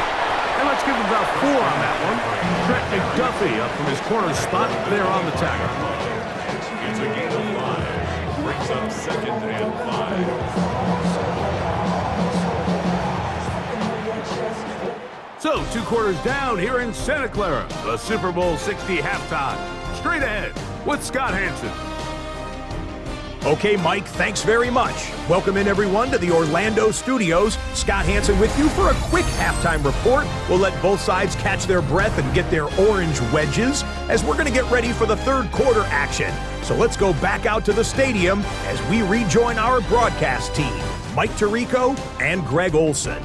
And let's give him about 4 on that one. Trent McDuffie up from his corner spot there on the tackle. It's a gain of 5. up second and 5. So, 2 quarters down here in Santa Clara, the Super Bowl 60 halftime. Straight ahead with Scott Hansen. Okay, Mike, thanks very much. Welcome in, everyone, to the Orlando studios. Scott Hansen with you for a quick halftime report. We'll let both sides catch their breath and get their orange wedges as we're going to get ready for the third quarter action. So let's go back out to the stadium as we rejoin our broadcast team, Mike Tirico and Greg Olson.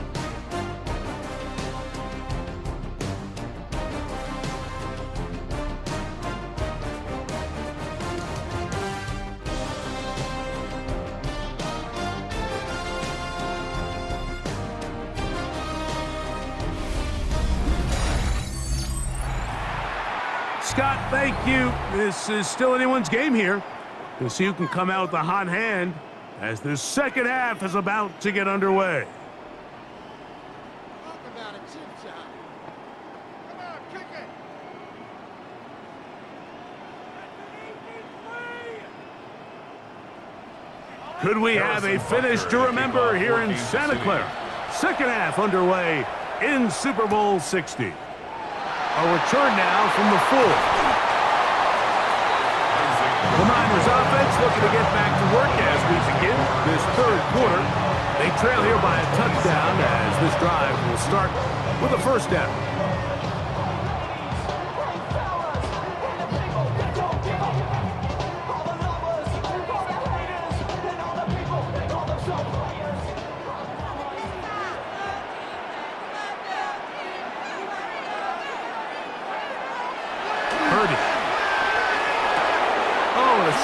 Scott, thank you. This is still anyone's game here. We'll see who can come out with the hot hand as this second half is about to get underway. Talk about a chip shot. Come on, kick it. Could we have a finish to remember here in Santa Clara? Second half underway in Super Bowl 60. A return now from the full. The Niners offense looking to get back to work as we begin this third quarter. They trail here by a touchdown as this drive will start with a first down.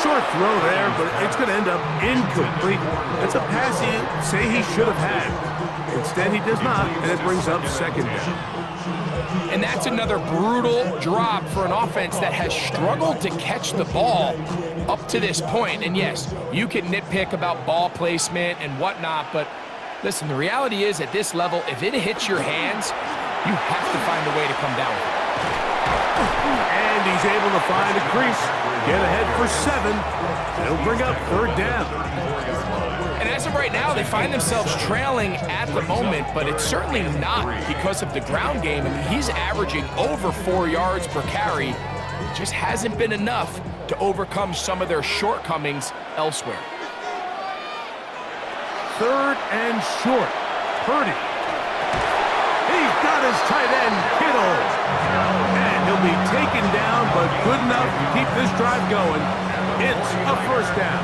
Short throw there, but it's going to end up incomplete. It's a pass he'd say he should have had. Instead, he does not, and it brings up second down. And that's another brutal drop for an offense that has struggled to catch the ball up to this point. And yes, you can nitpick about ball placement and whatnot, but listen, the reality is at this level, if it hits your hands, you have to find a way to come down with it. And he's able to find a crease. Get ahead for 7. It'll bring up third down. And as of right now, they find themselves trailing at the moment, but it's certainly not because of the ground game. I mean, he's averaging over 4 yards per carry. It just hasn't been enough to overcome some of their shortcomings elsewhere. Third and short. Purdy. He's got his tight end, Kittle. And he'll be taken down, but good enough to keep this drive going. It's a first down.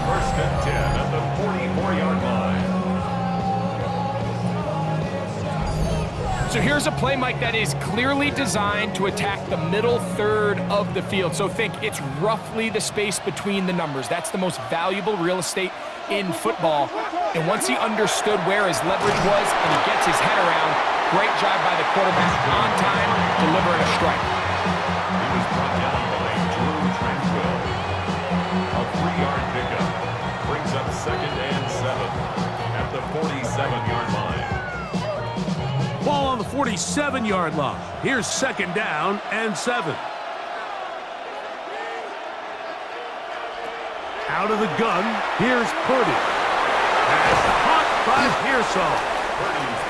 First and 10 at the 44-yard line. So here's a play, Mike, that is clearly designed to attack the middle third of the field. So think it's roughly the space between the numbers. That's the most valuable real estate in football. And once he understood where his leverage was and he gets his head around, great job by the quarterback on time, delivering a strike. He was brought down by Drew Tranquil. A 3-yard pickup brings up second and 7 at the 47-yard line. Ball on the 47-yard line. Here's second down and 7. Out of the gun, here's Purdy. Pass caught by Pearsall.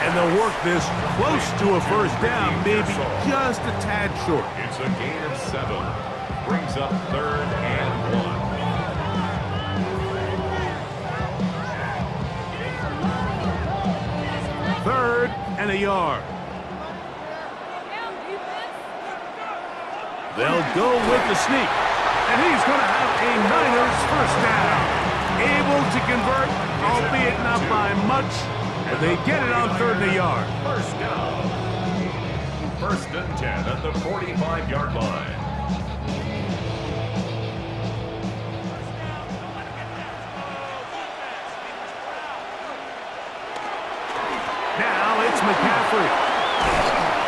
And they'll work this close to a first down, maybe just a tad short. It's a gain of 7. Brings up third and 1. Third and a yard. They'll go with the sneak. And he's going to have a Niners first down. Able to convert, albeit not by much. And they get it on third and a yard. First down. First and 10 at the 45-yard line. Now it's McCaffrey.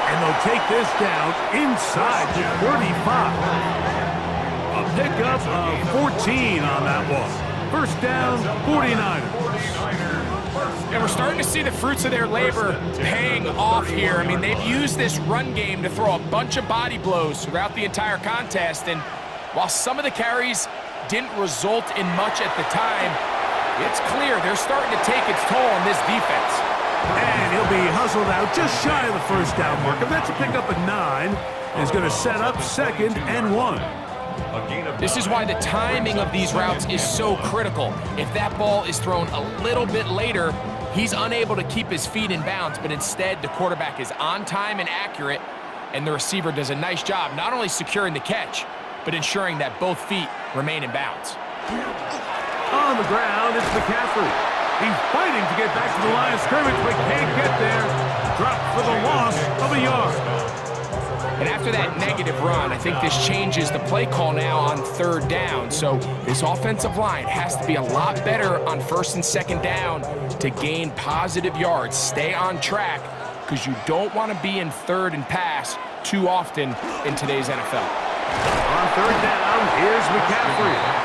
And they'll take this down inside the 35. A pickup of 14 on that one. First down, 49ers. And we're starting to see the fruits of their labor paying off here. I mean, they've used this run game to throw a bunch of body blows throughout the entire contest. And while some of the carries didn't result in much at the time, it's clear they're starting to take its toll on this defense. And he'll be hustled out just shy of the first down marker. That's a pickup at 9. Is going to set up 2nd and 1. This is why the timing of these routes is so critical. If that ball is thrown a little bit later, he's unable to keep his feet in bounds, but instead the quarterback is on time and accurate, and the receiver does a nice job not only securing the catch, but ensuring that both feet remain in bounds. On the ground, it's McCaffrey. He's fighting to get back to the line of scrimmage, but can't get there. Dropped for the loss of a yard. And after that negative run, I think this changes the play call now on 3rd down. So this offensive line has to be a lot better on 1st and 2nd down to gain positive yards. Stay on track, because you don't want to be in 3rd and pass too often in today's NFL. On 3rd down, here's McCaffrey.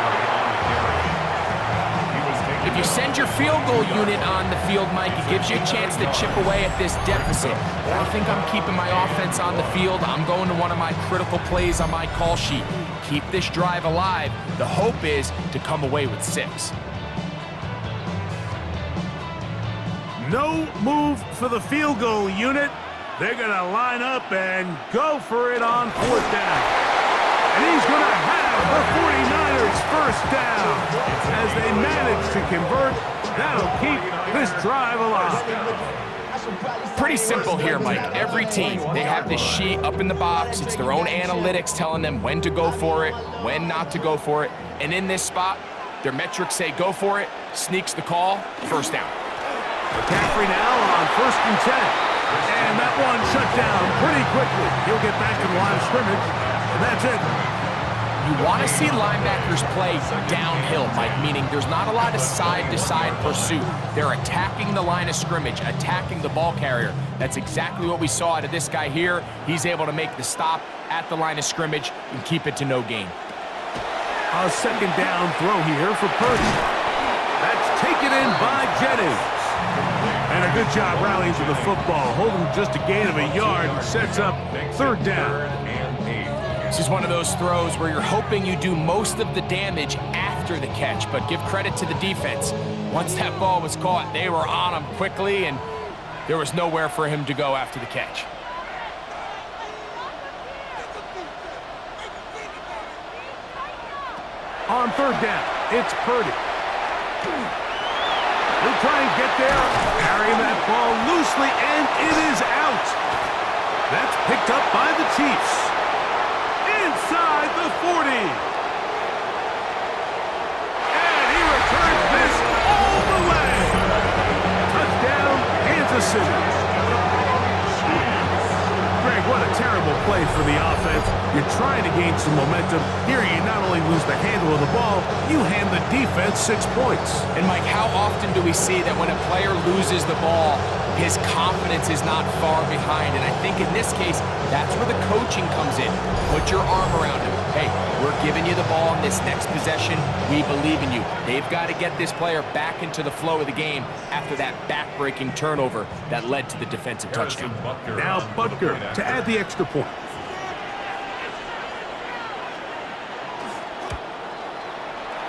If you send your field goal unit on the field, Mike, it gives you a chance to chip away at this deficit. But I think I'm keeping my offense on the field. I'm going to one of my critical plays on my call sheet. Keep this drive alive. The hope is to come away with 6. No move for the field goal unit. They're going to line up and go for it on 4th down. And he's going to have the 49ers first down. As they manage to convert, that'll keep this drive alive. Pretty simple here, Mike. Every team, they have this sheet up in the box. It's their own analytics telling them when to go for it, when not to go for it. And in this spot, their metrics say go for it, sneaks the call, first down. McCaffrey now on 1st and 10. And that one shut down pretty quickly. He'll get back to the line of scrimmage, and that's it. You want to see linebackers play downhill, Mike, meaning there's not a lot of side-to-side pursuit. They're attacking the line of scrimmage, attacking the ball carrier. That's exactly what we saw out of this guy here. He's able to make the stop at the line of scrimmage and keep it to no gain. A 2nd down throw here for Purdy. That's taken in by Jennings. And a good job rallying to the football, holding just a gain of a yard, and sets up 3rd down. This is one of those throws where you're hoping you do most of the damage after the catch, but give credit to the defense. Once that ball was caught, they were on him quickly, and there was nowhere for him to go after the catch. On 3rd down, it's Purdy. He'll try and get there, carrying that ball loosely, and it is out. That's picked up by the Chiefs. Inside the 40. And he returns this all the way. Touchdown, Kansas City. Greg, what a terrible play for the offense. You're trying to gain some momentum. Here you not only lose the handle of the ball, you hand the defense 6 points. And Mike, how often do we see that when a player loses the ball, his confidence is not far behind? And I think in this case, that's where the coaching comes in. Put your arm around him. Hey, we're giving you the ball in this next possession. We believe in you. They've got to get this player back into the flow of the game after that back-breaking turnover that led to the defensive touchdown. Now Butker to add the extra point.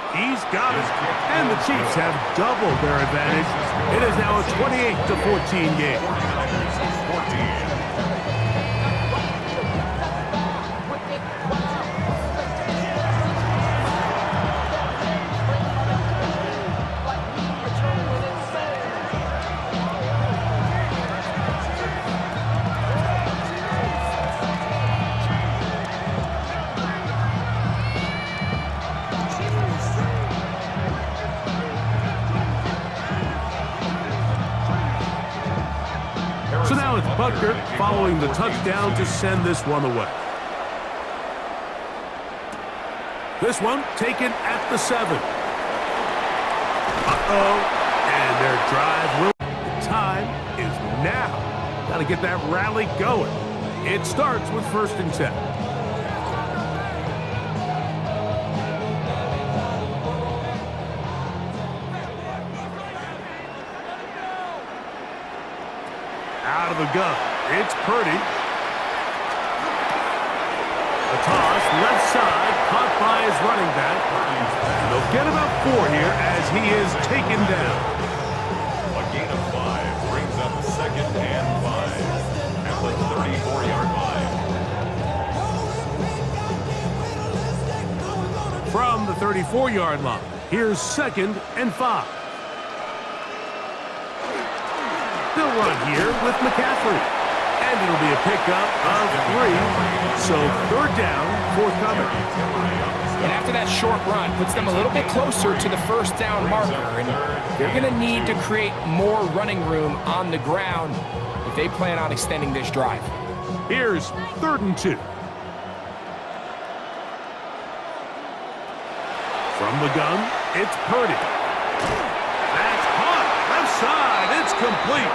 He's got it, and the Chiefs have doubled their advantage. It is now a 28-14 game. So now it's Butker following the touchdown to send this one away. This one taken at the 7. And their drive will. The time is now. Got to get that rally going. It starts with 1st and 10. Out of the gun, it's Purdy. A toss left side, caught by his running back. And they'll get about 4 here as he is taken down. A gain of 5 brings up 2nd and 5 at the 34-yard line. From the 34-yard line, here's 2nd and 5. They'll run here with McCaffrey. And it'll be a pickup of 3. So 3rd down, forthcoming. And after that short run, puts them a little bit closer to the 1st down marker. And they're going to need to create more running room on the ground if they plan on extending this drive. Here's 3rd and 2. From the gun, it's Purdy. That's caught. Left side. It's complete.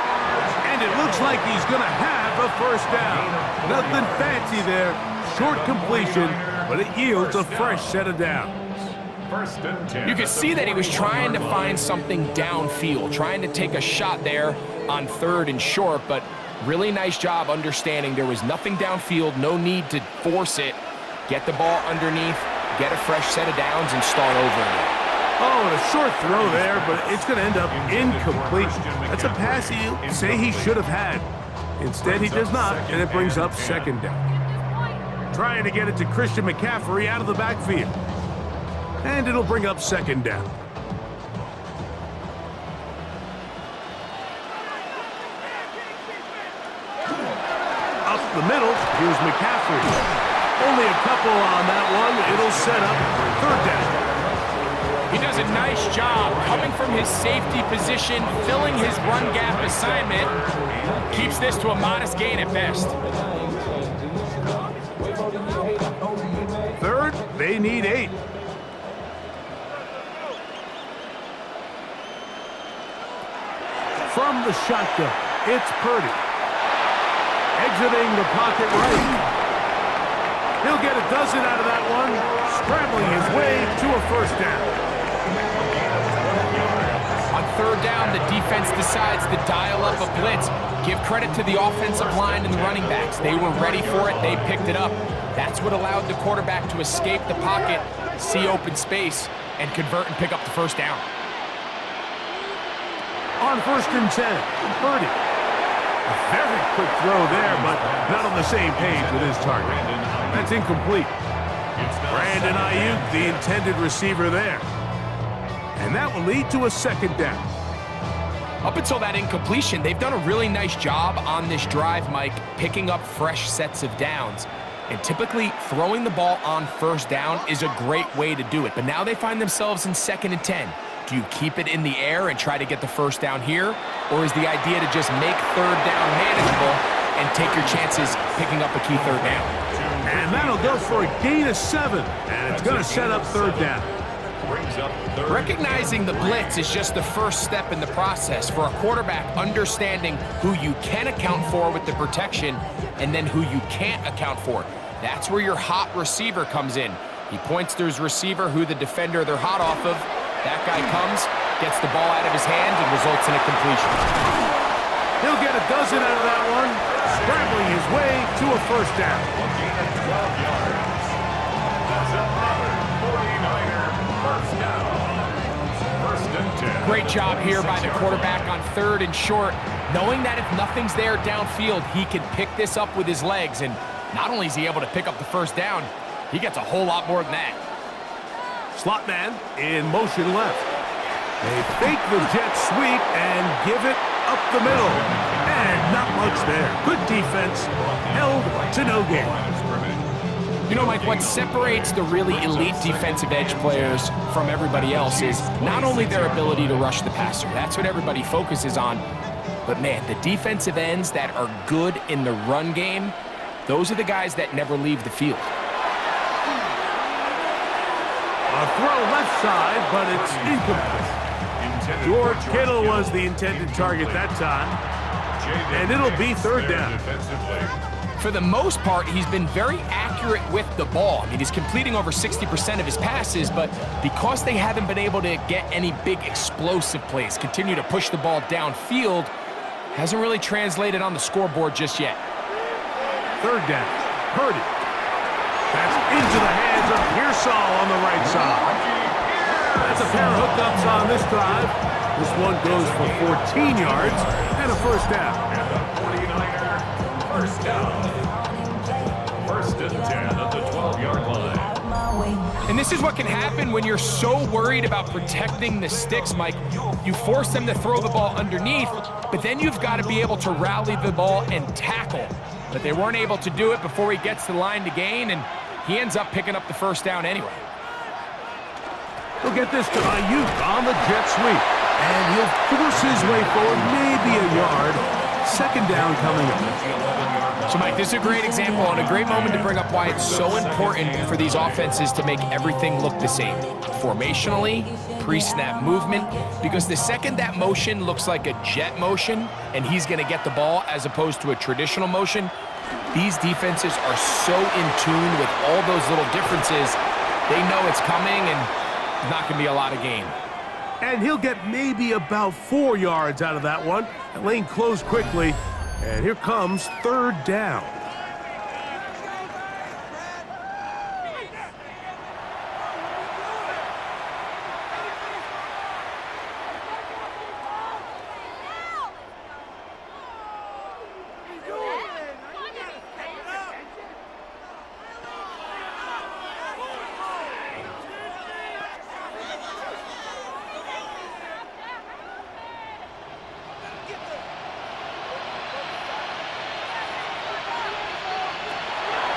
And it looks like he's going to have a 1st down. Nothing fancy there. Short completion, but it yields a fresh set of downs. 1st and 10. You could see that he was trying to find something downfield, trying to take a shot there on 3rd and short, but really nice job understanding there was nothing downfield, no need to force it. Get the ball underneath, get a fresh set of downs, and start over again. Oh, and a short throw there, but it's going to end up incomplete. That's a pass you say he should have had. Instead, he does not, and it brings up 2nd down. Trying to get it to Christian McCaffrey out of the backfield. And it'll bring up 2nd down. Up the middle, here's McCaffrey. Only a couple on that one. It'll set up 3rd down. He does a nice job coming from his safety position, filling his run gap assignment. Keeps this to a modest gain at best. 3rd, they need 8. From the shotgun, it's Purdy. Exiting the pocket right. He'll get a dozen out of that one, scrambling his way to a 1st down. On 3rd down, the defense decides to dial up a blitz. Give credit to the offensive line and the running backs. They were ready for it. They picked it up. That's what allowed the quarterback to escape the pocket, see open space, and convert and pick up the 1st down. On 1st and 10, Purdy. A very quick throw there, but not on the same page with his target. That's incomplete. Brandon Ayuk, the intended receiver there. And that will lead to a 2nd down. Up until that incompletion, they've done a really nice job on this drive, Mike, picking up fresh sets of downs. And typically, throwing the ball on 1st down is a great way to do it. But now they find themselves in 2nd and 10. Do you keep it in the air and try to get the 1st down here? Or is the idea to just make 3rd down manageable and take your chances picking up a key 3rd down? And that'll go for a gain of 7. And it's going to set up 3rd down. Recognizing the blitz is just the first step in the process for a quarterback, understanding who you can account for with the protection and then who you can't account for. That's where your hot receiver comes in. He points to his receiver, who the defender they're hot off of. That guy comes, gets the ball out of his hand, and results in a completion. He'll get a dozen out of that one, scrambling his way to a 1st down. A gain of 12 yards. That's another 49er 1st down. 1st and 10. Great job here by the quarterback on 3rd and short, knowing that if nothing's there downfield, he can pick this up with his legs. And not only is he able to pick up the 1st down, he gets a whole lot more than that. Slot man in motion left. They fake the jet sweep and give it up the middle. And not much there. Good defense, held to no gain. You know, Mike, what separates the really elite defensive edge players from everybody else is not only their ability to rush the passer. That's what everybody focuses on. But, man, the defensive ends that are good in the run game, those are the guys that never leave the field. A throw left side, but it's incomplete. George Kittle was the intended target that time. And it'll be 3rd down. For the most part, he's been very accurate with the ball. I mean, he's completing over 60% of his passes, but because they haven't been able to get any big explosive plays, continue to push the ball downfield, hasn't really translated on the scoreboard just yet. 3rd down. Purdy. That's into the hands of Pearsall on the right side. That's a pair of hookups on this drive. This one goes for 14 yards and a first down. And the 49er first down. First and 10 at the 12-yard line. And this is what can happen when you're so worried about protecting the sticks, Mike. You force them to throw the ball underneath, but then you've got to be able to rally the ball and tackle. But they weren't able to do it before he gets to the line to gain, and he ends up picking up the first down anyway. He'll get this to Ayuk on the jet sweep. And he'll force his way forward, maybe a yard. Second down coming up. So, Mike, this is a great example and a great moment to bring up why it's so important for these offenses to make everything look the same. Formationally, pre-snap movement, because the second that motion looks like a jet motion and he's going to get the ball as opposed to a traditional motion, these defenses are so in tune with all those little differences. They know it's coming and there's not going to be a lot of gain. And he'll get maybe about 4 yards out of that one. The lane closed quickly, and here comes third down.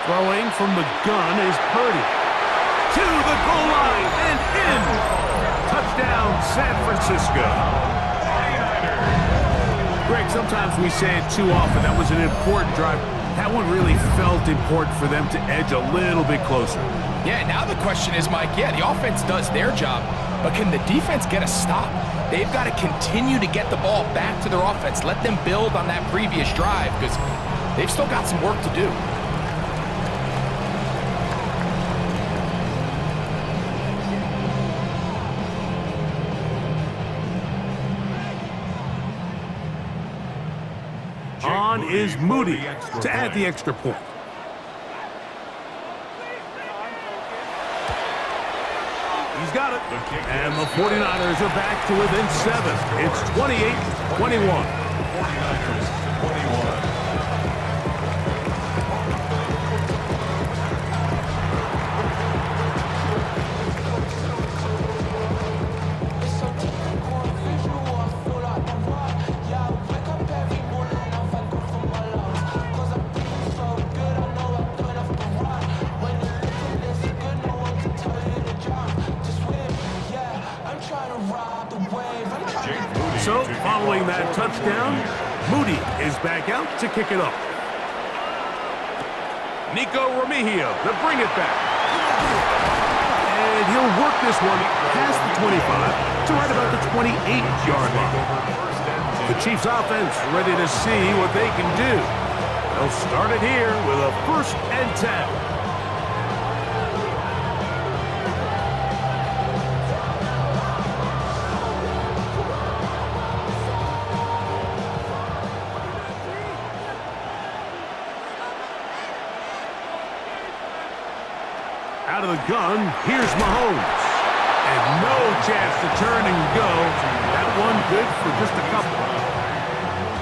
Throwing from the gun is Purdy. To the goal line and in. Touchdown, San Francisco. Greg, sometimes we say it too often. That was an important drive. That one really felt important for them to edge a little bit closer. Yeah, now the question is, Mike, yeah, the offense does their job, but can the defense get a stop? They've got to continue to get the ball back to their offense. Let them build on that previous drive because they've still got some work to do. On is Moody to add the extra point. He's got it. And the 49ers are back to within 7. It's 28-21. 49ers 21. So, following that touchdown, Moody is back out to kick it off. Nico Remigio to bring it back. And he'll work this one past the 25 to right about the 28-yard line. The Chiefs offense ready to see what they can do. They'll start it here with a 1st and 10. Out of the gun, here's Mahomes. And no chance to turn and go. That one good for just a couple.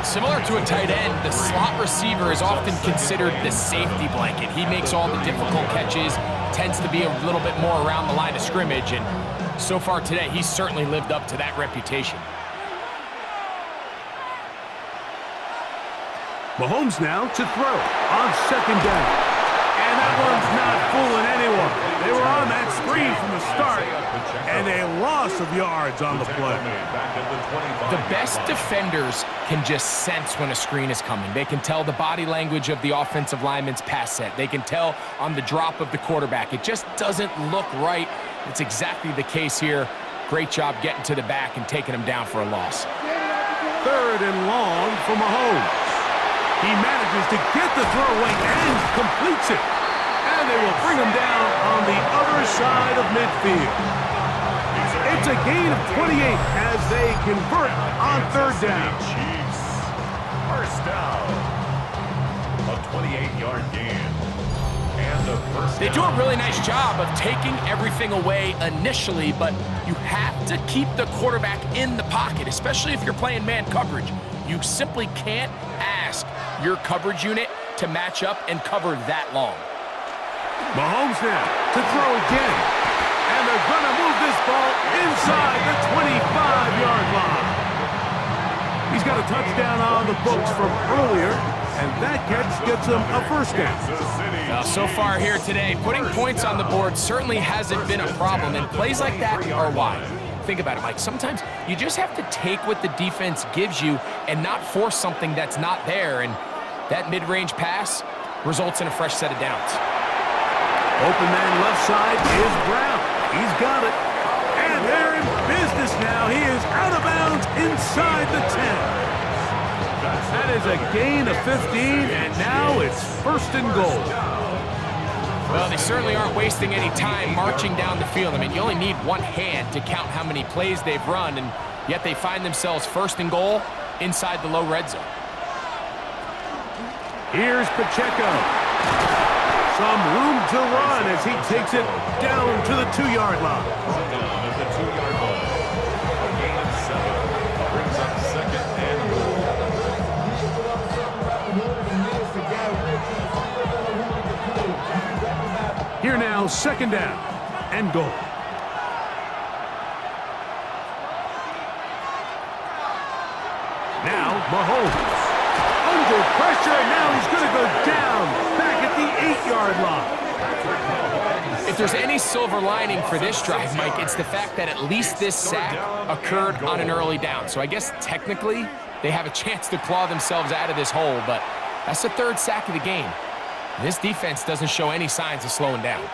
Similar to a tight end, the slot receiver is often considered the safety blanket. He makes all the difficult catches, tends to be a little bit more around the line of scrimmage, and so far today, he's certainly lived up to that reputation. Mahomes now to throw on 2nd down. And that one's not fooling anyone. They were on that screen from the start, and a loss of yards on the play. The best defenders can just sense when a screen is coming. They can tell the body language of the offensive lineman's pass set. They can tell on the drop of the quarterback. It just doesn't look right. It's exactly the case here. Great job getting to the back and taking him down for a loss. 3rd and long for Mahomes. He manages to get the throw away and completes it. And they will bring him down on the other side of midfield. It's a gain of 28 as they convert on 3rd down. Chiefs. First down. A 28-yard gain. And the first They do a really nice job of taking everything away initially, but you have to keep the quarterback in the pocket, especially if you're playing man coverage. You simply can't ask your coverage unit to match up and cover that long. Mahomes now to throw again. And they're going to move this ball inside the 25-yard line. He's got a touchdown on the books from earlier, and that catch gets him a first down. Now, so far here today, putting points on the board certainly hasn't been a problem, and plays like that are why. Think about it, Mike. Sometimes you just have to take what the defense gives you and not force something that's not there, and that mid-range pass results in a fresh set of downs. Open man left side is Brown. He's got it. And they're in business now. He is out of bounds inside the 10. That is a gain of 15, and now it's first and goal. Well, they certainly aren't wasting any time marching down the field. I mean, you only need one hand to count how many plays they've run, and yet they find themselves first and goal inside the low red zone. Here's Pacheco. Some room to run as he takes it down to the 2-yard line. Down at the 2-yard line. A gain of 7 brings up second and goal. Here now, second down and goal. Now, Mahomes. Under pressure, and now he's going to go down back at the 8-yard line. If there's any silver lining for this drive, Mike, it's the fact that at least this sack occurred on an early down. So I guess technically they have a chance to claw themselves out of this hole, but that's the 3rd sack of the game. This defense doesn't show any signs of slowing down.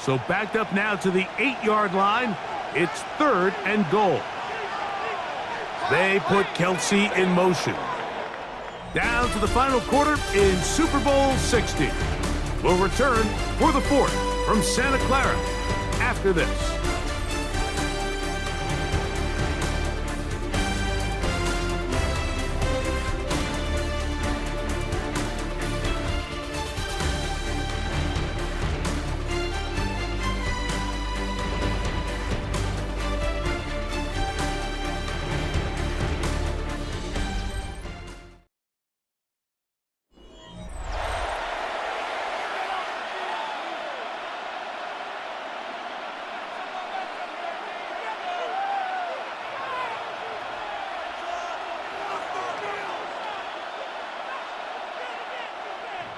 So backed up now to the 8-yard line. It's 3rd and goal. They put Kelsey in motion. Down to the final quarter in Super Bowl 60. We'll return for the 4th from Santa Clara after this.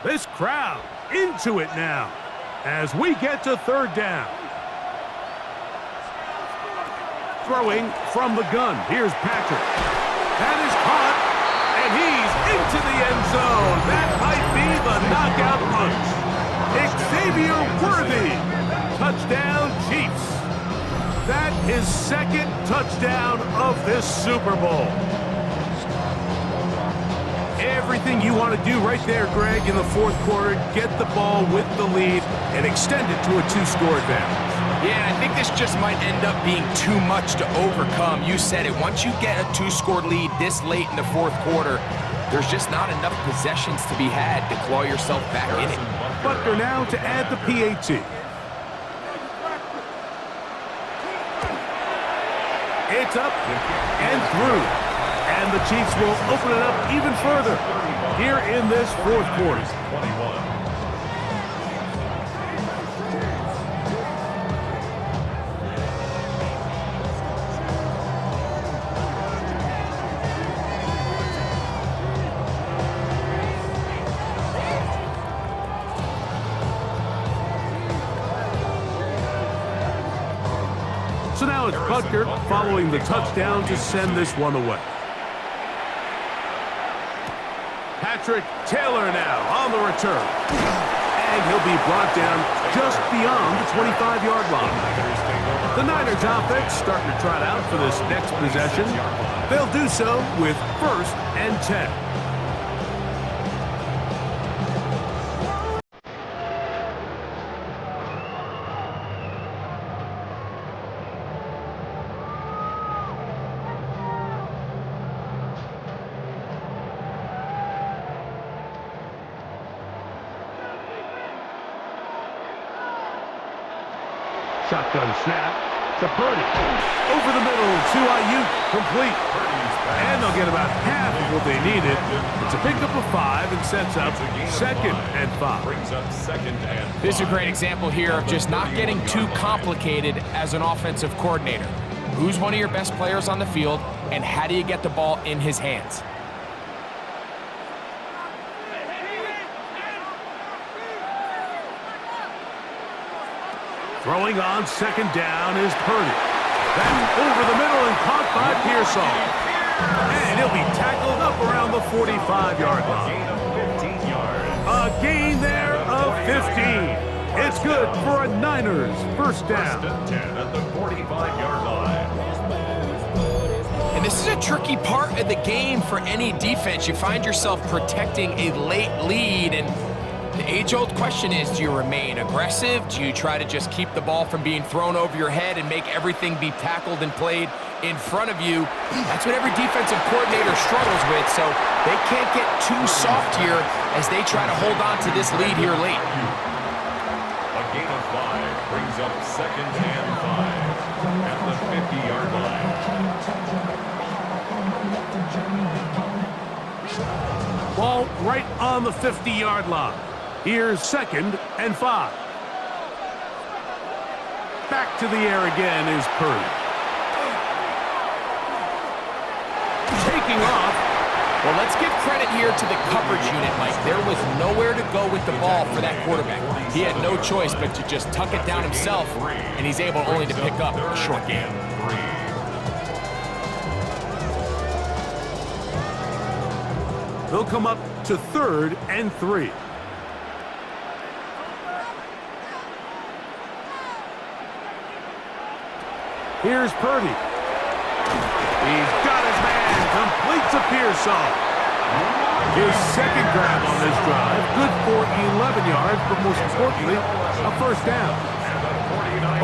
This crowd into it now as we get to 3rd down. Throwing from the gun. Here's Patrick. That is caught, and he's into the end zone. That might be the knockout punch. Xavier Worthy. Touchdown, Chiefs. That is 2nd touchdown of this Super Bowl. Everything you want to do right there, Greg, in the 4th quarter, get the ball with the lead and extend it to a 2-score advantage. Yeah, and I think this just might end up being too much to overcome. You said it. Once you get a 2-score lead this late in the 4th quarter, there's just not enough possessions to be had to claw yourself back in it. Butker now to add the PAT. It's up and through. And the Chiefs will open it up even further here in this 4th quarter. 21. So now it's Butker following the touchdown to send this one away. Patrick Taylor now on the return. And he'll be brought down just beyond the 25-yard line. The Niners offense starting to trot out for this next possession. They'll do so with 1st and 10. Shotgun snap to Purdy. Over the middle to Ayuk, complete. And they'll get about half of what they needed. It's a pickup of 5 and sets up 2nd and 5. Brings up 2nd and 5. This is a great example here of just not getting too complicated as an offensive coordinator. Who's one of your best players on the field, and how do you get the ball in his hands? Throwing on 2nd down is Purdy. Then over the middle and caught by Pearsall. And he'll be tackled up around the 45-yard line. Gain of 15 yards. A gain there of 15. It's good for a Niners first down. 1st and 10 at the 45-yard line. And this is a tricky part of the game for any defense. You find yourself protecting a late lead, and the age-old question is, do you remain aggressive? Do you try to just keep the ball from being thrown over your head and make everything be tackled and played in front of you? That's what every defensive coordinator struggles with, so they can't get too soft here as they try to hold on to this lead here late. A gain of 5 brings up 2nd and 5 at the 50-yard line. Ball right on the 50-yard line. Here's 2nd and 5. Back to the air again is Purdy. Taking off. Well, let's give credit here to the coverage unit, Mike. There was nowhere to go with the ball for that quarterback. He had no choice but to just tuck it down himself, and he's able only to pick up a short gain. They'll come up to 3rd and 3. Here's Purdy. He's got his man. Completes a Pearsall. His 2nd grab on this drive. Good for 11 yards, but most importantly, a first down.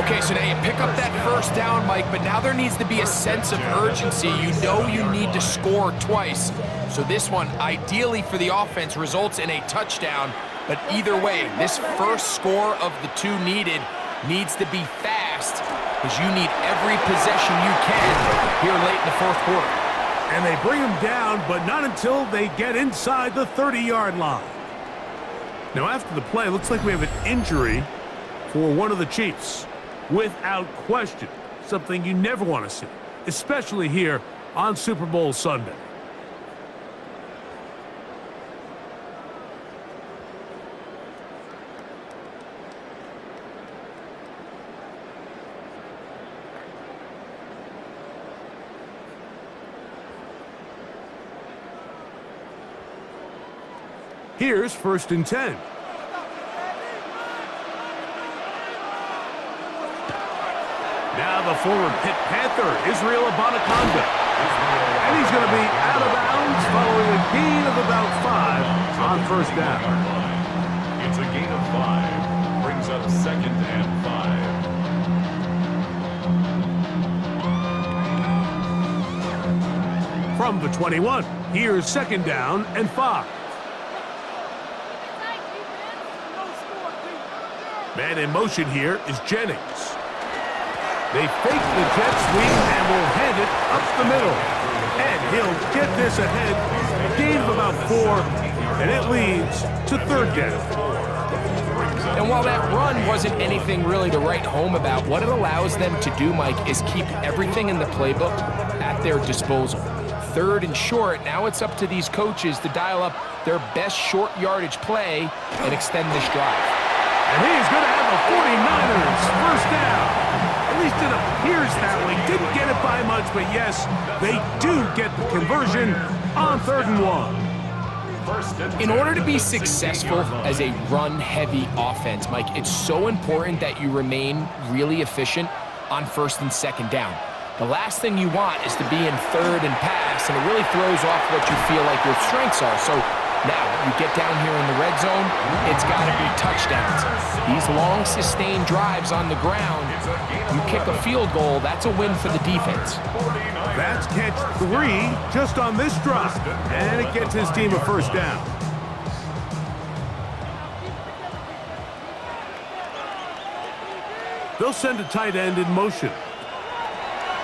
Okay, so now you pick up that first down, Mike, but now there needs to be a sense of urgency. You know you need to score twice. So this one, ideally for the offense, results in a touchdown. But either way, this first score of the 2 needed needs to be fast, because you need every possession you can here late in the 4th quarter. And they bring him down, but not until they get inside the 30-yard line. Now, after the play, it looks like we have an injury for one of the Chiefs. Without question, something you never want to see, especially here on Super Bowl Sunday. Here's 1st and 10. Now the former Pitt Panther, Israel Abanaconda. And he's going to be out of bounds following a gain of about 5 on first down. It's a gain of 5. Brings up 2nd and 5. From the 21, here's 2nd down and 5. Man in motion here is Jennings. They fake the jet sweep and will hand it up the middle. And he'll get this ahead. A gain of about 4, and it leads to 3rd down. And while that run wasn't anything really to write home about, what it allows them to do, Mike, is keep everything in the playbook at their disposal. 3rd and short, now it's up to these coaches to dial up their best short yardage play and extend this drive. And he's going to have the 49ers first down. At least it appears that way. Didn't get it by much, but yes, they do get the conversion on 3rd and 1. In order to be successful as a run-heavy offense, Mike, it's so important that you remain really efficient on 1st and 2nd down. The last thing you want is to be in 3rd and pass, and it really throws off what you feel like your strengths are. So now, you get down here in the red zone, it's got to be touchdowns. These long, sustained drives on the ground, you kick a field goal, that's a win for the defense. That's catch 3 just on this drive, and it gets his team a first down. They'll send a tight end in motion.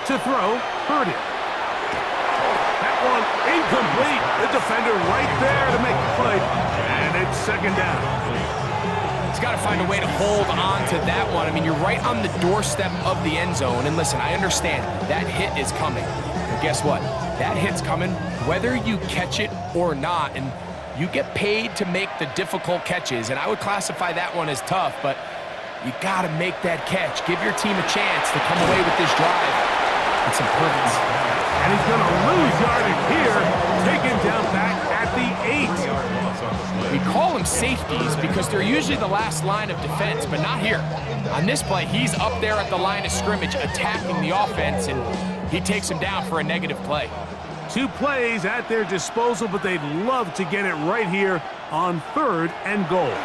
To throw, Worthy. That one incomplete. The defender right there to make the play. And it's second down. He's got to find a way to hold on to that one. I mean, you're right on the doorstep of the end zone. And listen, I understand that hit is coming. But guess what? That hit's coming whether you catch it or not. And you get paid to make the difficult catches. And I would classify that one as tough, but you got to make that catch. Give your team a chance to come away with this drive with some points. And he's going to lose yardage here, taken down back at the 8. We call them safeties because they're usually the last line of defense, but not here. On this play, he's up there at the line of scrimmage attacking the offense, and he takes him down for a negative play. 2 plays at their disposal, but they'd love to get it right here on 3rd and goal.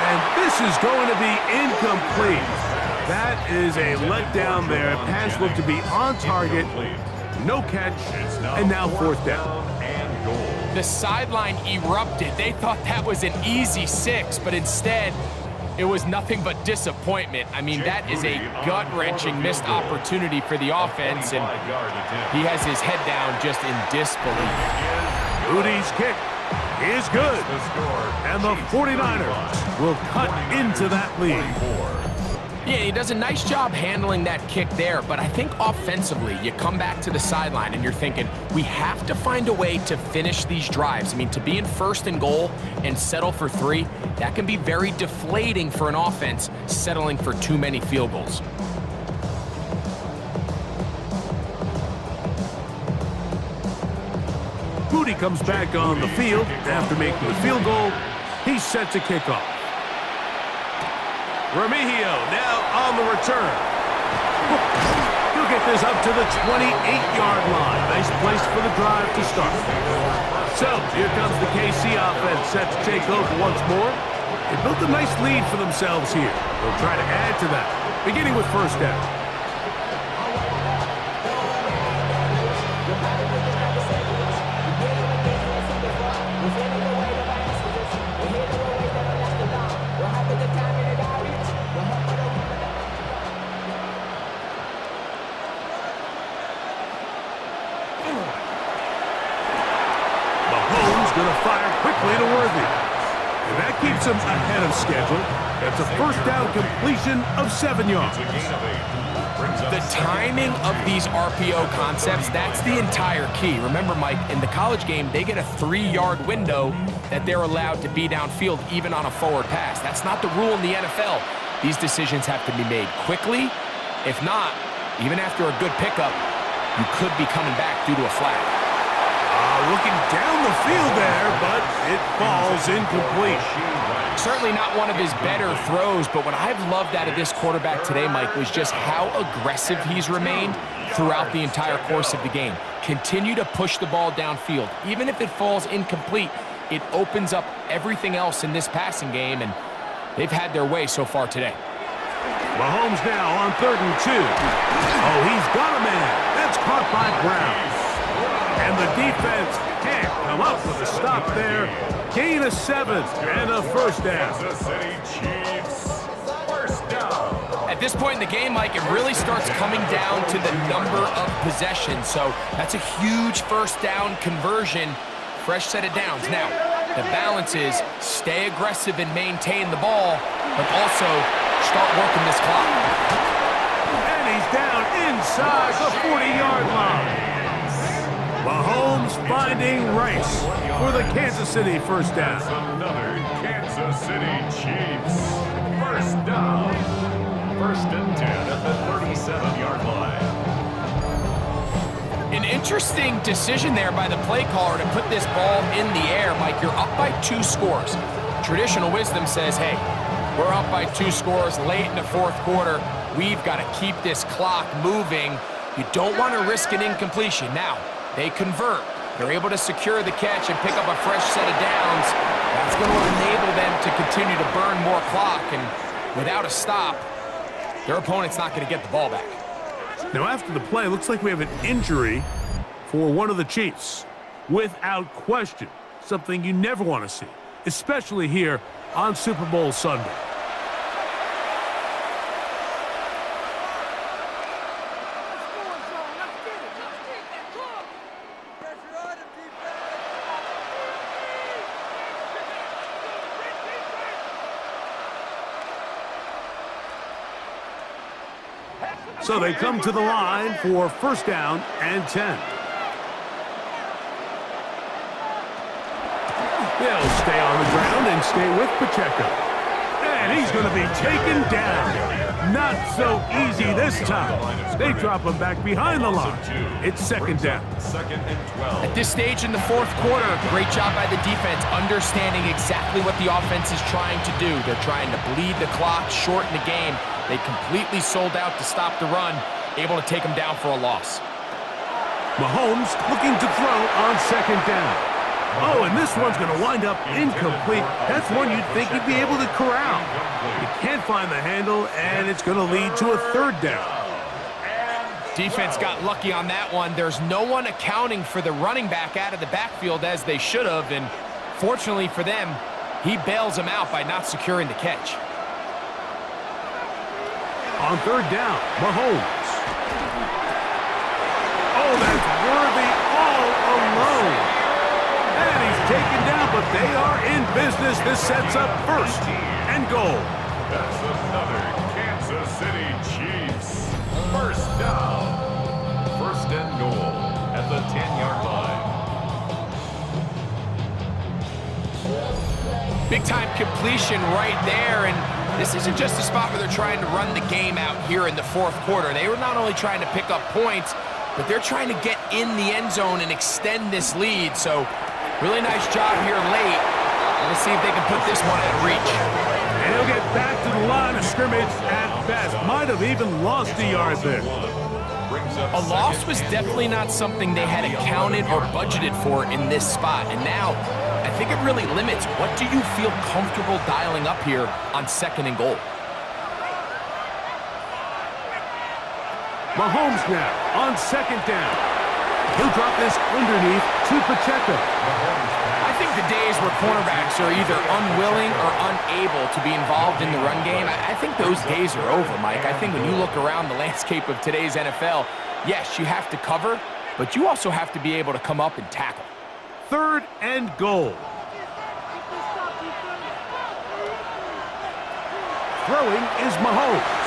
And this is going to be incomplete. That is a letdown there. Pass looked to be on target. No catch, and now 4th down. The sideline erupted. They thought that was an easy 6, but instead, it was nothing but disappointment. I mean, that is a gut-wrenching missed opportunity for the offense, and he has his head down just in disbelief. Rudy's kick is good, and the 49ers will cut into that lead. Yeah, he does a nice job handling that kick there, but I think offensively, you come back to the sideline and you're thinking, we have to find a way to finish these drives. I mean, to be in 1st and goal and settle for 3, that can be very deflating for an offense settling for too many field goals. Rudy comes back on the field after making the field goal. He's set to kick off. Remigio now on the return. He'll get this up to the 28-yard line. Nice place for the drive to start. So here comes the KC offense set to take over once more. They built a nice lead for themselves here. They'll try to add to that, beginning with 1st down. Going to fire quickly to Worthy. And that keeps him ahead of schedule. That's a 1st down completion of 7 yards. The timing of these RPO concepts, that's the entire key. Remember, Mike, in the college game, they get a 3-yard window that they're allowed to be downfield even on a forward pass. That's not the rule in the NFL. These decisions have to be made quickly. If not, even after a good pickup, you could be coming back due to a flag. Looking down the field there, but it falls incomplete. Certainly not one of his better throws, but what I've loved out of this quarterback today, Mike, was just how aggressive he's remained throughout the entire course of the game. Continue to push the ball downfield. Even if it falls incomplete, it opens up everything else in this passing game, and they've had their way so far today. Mahomes now on 3rd and 2. Oh, he's got a man. That's caught by Brown. And the defense can't come up with a stop there. Gain of 7 and a 1st down. Kansas City Chiefs, 1st down. At this point in the game, Mike, it really starts coming down to the number of possessions. So that's a huge 1st down conversion. Fresh set of downs. Now, the balance is stay aggressive and maintain the ball, but also start working this clock. And he's down inside the 40-yard line. Mahomes finding Rice for the Kansas City 1st down. Another Kansas City Chiefs 1st down. 1st and 10 at the 37-yard line. An interesting decision there by the play caller to put this ball in the air. Mike, you're up by 2 scores. Traditional wisdom says, hey, we're up by 2 scores late in the 4th quarter. We've got to keep this clock moving. You don't want to risk an incompletion. Now, they convert. They're able to secure the catch and pick up a fresh set of downs. That's going to enable them to continue to burn more clock. And without a stop, their opponent's not going to get the ball back. Now, after the play, it looks like we have an injury for one of the Chiefs. Without question, something you never want to see, especially here on Super Bowl Sunday. So they come to the line for first down and 10. They'll stay on the ground and stay with Pacheco. And he's going to be taken down. Not so easy this time. They drop him back behind the line. It's second down. Second and 12. At this stage in the fourth quarter, great job by the defense understanding exactly what the offense is trying to do. They're trying to bleed the clock, shorten the game. They completely sold out to stop the run, able to take them down for a loss. Mahomes looking to throw on second down. Oh, and this one's going to wind up incomplete. That's one you'd think he'd be able to corral. He can't find the handle, and it's going to lead to a third down. Defense got lucky on that one. There's no one accounting for the running back out of the backfield as they should have, and fortunately for them, he bails them out by not securing the catch. On third down, Mahomes. Oh, that's Worthy all alone. And he's taken down, but they are in business. This sets up first and goal. That's another Kansas City Chiefs. First down. First and goal at the 10-yard line. Big-time completion right there, and this isn't just a spot where they're trying to run the game out here in the fourth quarter. They were not only trying to pick up points, but they're trying to get in the end zone and extend this lead. So, really nice job here late. Let's see if they can put this one out of reach. And he'll get back to the line of scrimmage at best. Might have even lost a yard there. A loss was definitely not something they had accounted or budgeted for in this spot. And now, I think it really limits what do you feel comfortable dialing up here on second and goal. Mahomes now on second down. He'll drop this underneath to Pacheco. I think the days where cornerbacks are either unwilling or unable to be involved in the run game, I think those days are over, Mike. I think when you look around the landscape of today's NFL, yes, you have to cover, but you also have to be able to come up and tackle. Third and goal. Throwing is Mahomes.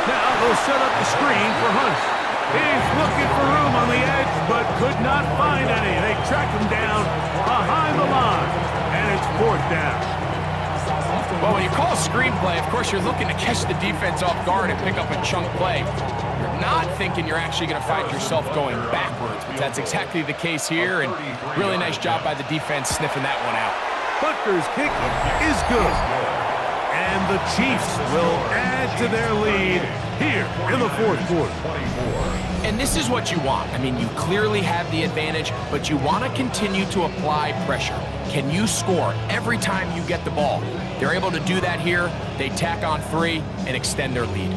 Now they'll set up the screen for Hunt. He's looking for room on the edge, but could not find any. They track him down behind the line, and it's fourth down. Well, when you call a screenplay, of course, you're looking to catch the defense off guard and pick up a chunk play. You're not thinking you're actually going to find yourself going backwards, but that's exactly the case here, and really nice job by the defense sniffing that one out. Butker's kick is good. And the Chiefs will add to their lead here in the fourth quarter. And this is what you want. I mean, you clearly have the advantage, but you want to continue to apply pressure. Can you score every time you get the ball? They're able to do that here. They tack on 3 and extend their lead.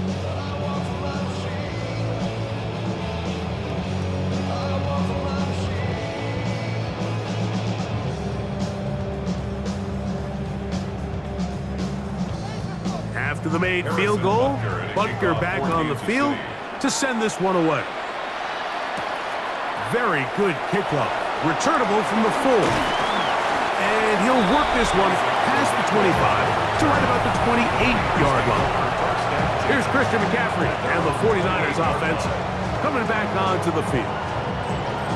After the made field goal, Butker back on the field to send this one away. Very good kickoff. Returnable from the 4. And he'll work this one past the 25 to right about the 28-yard line. Here's Christian McCaffrey and the 49ers offense coming back onto the field.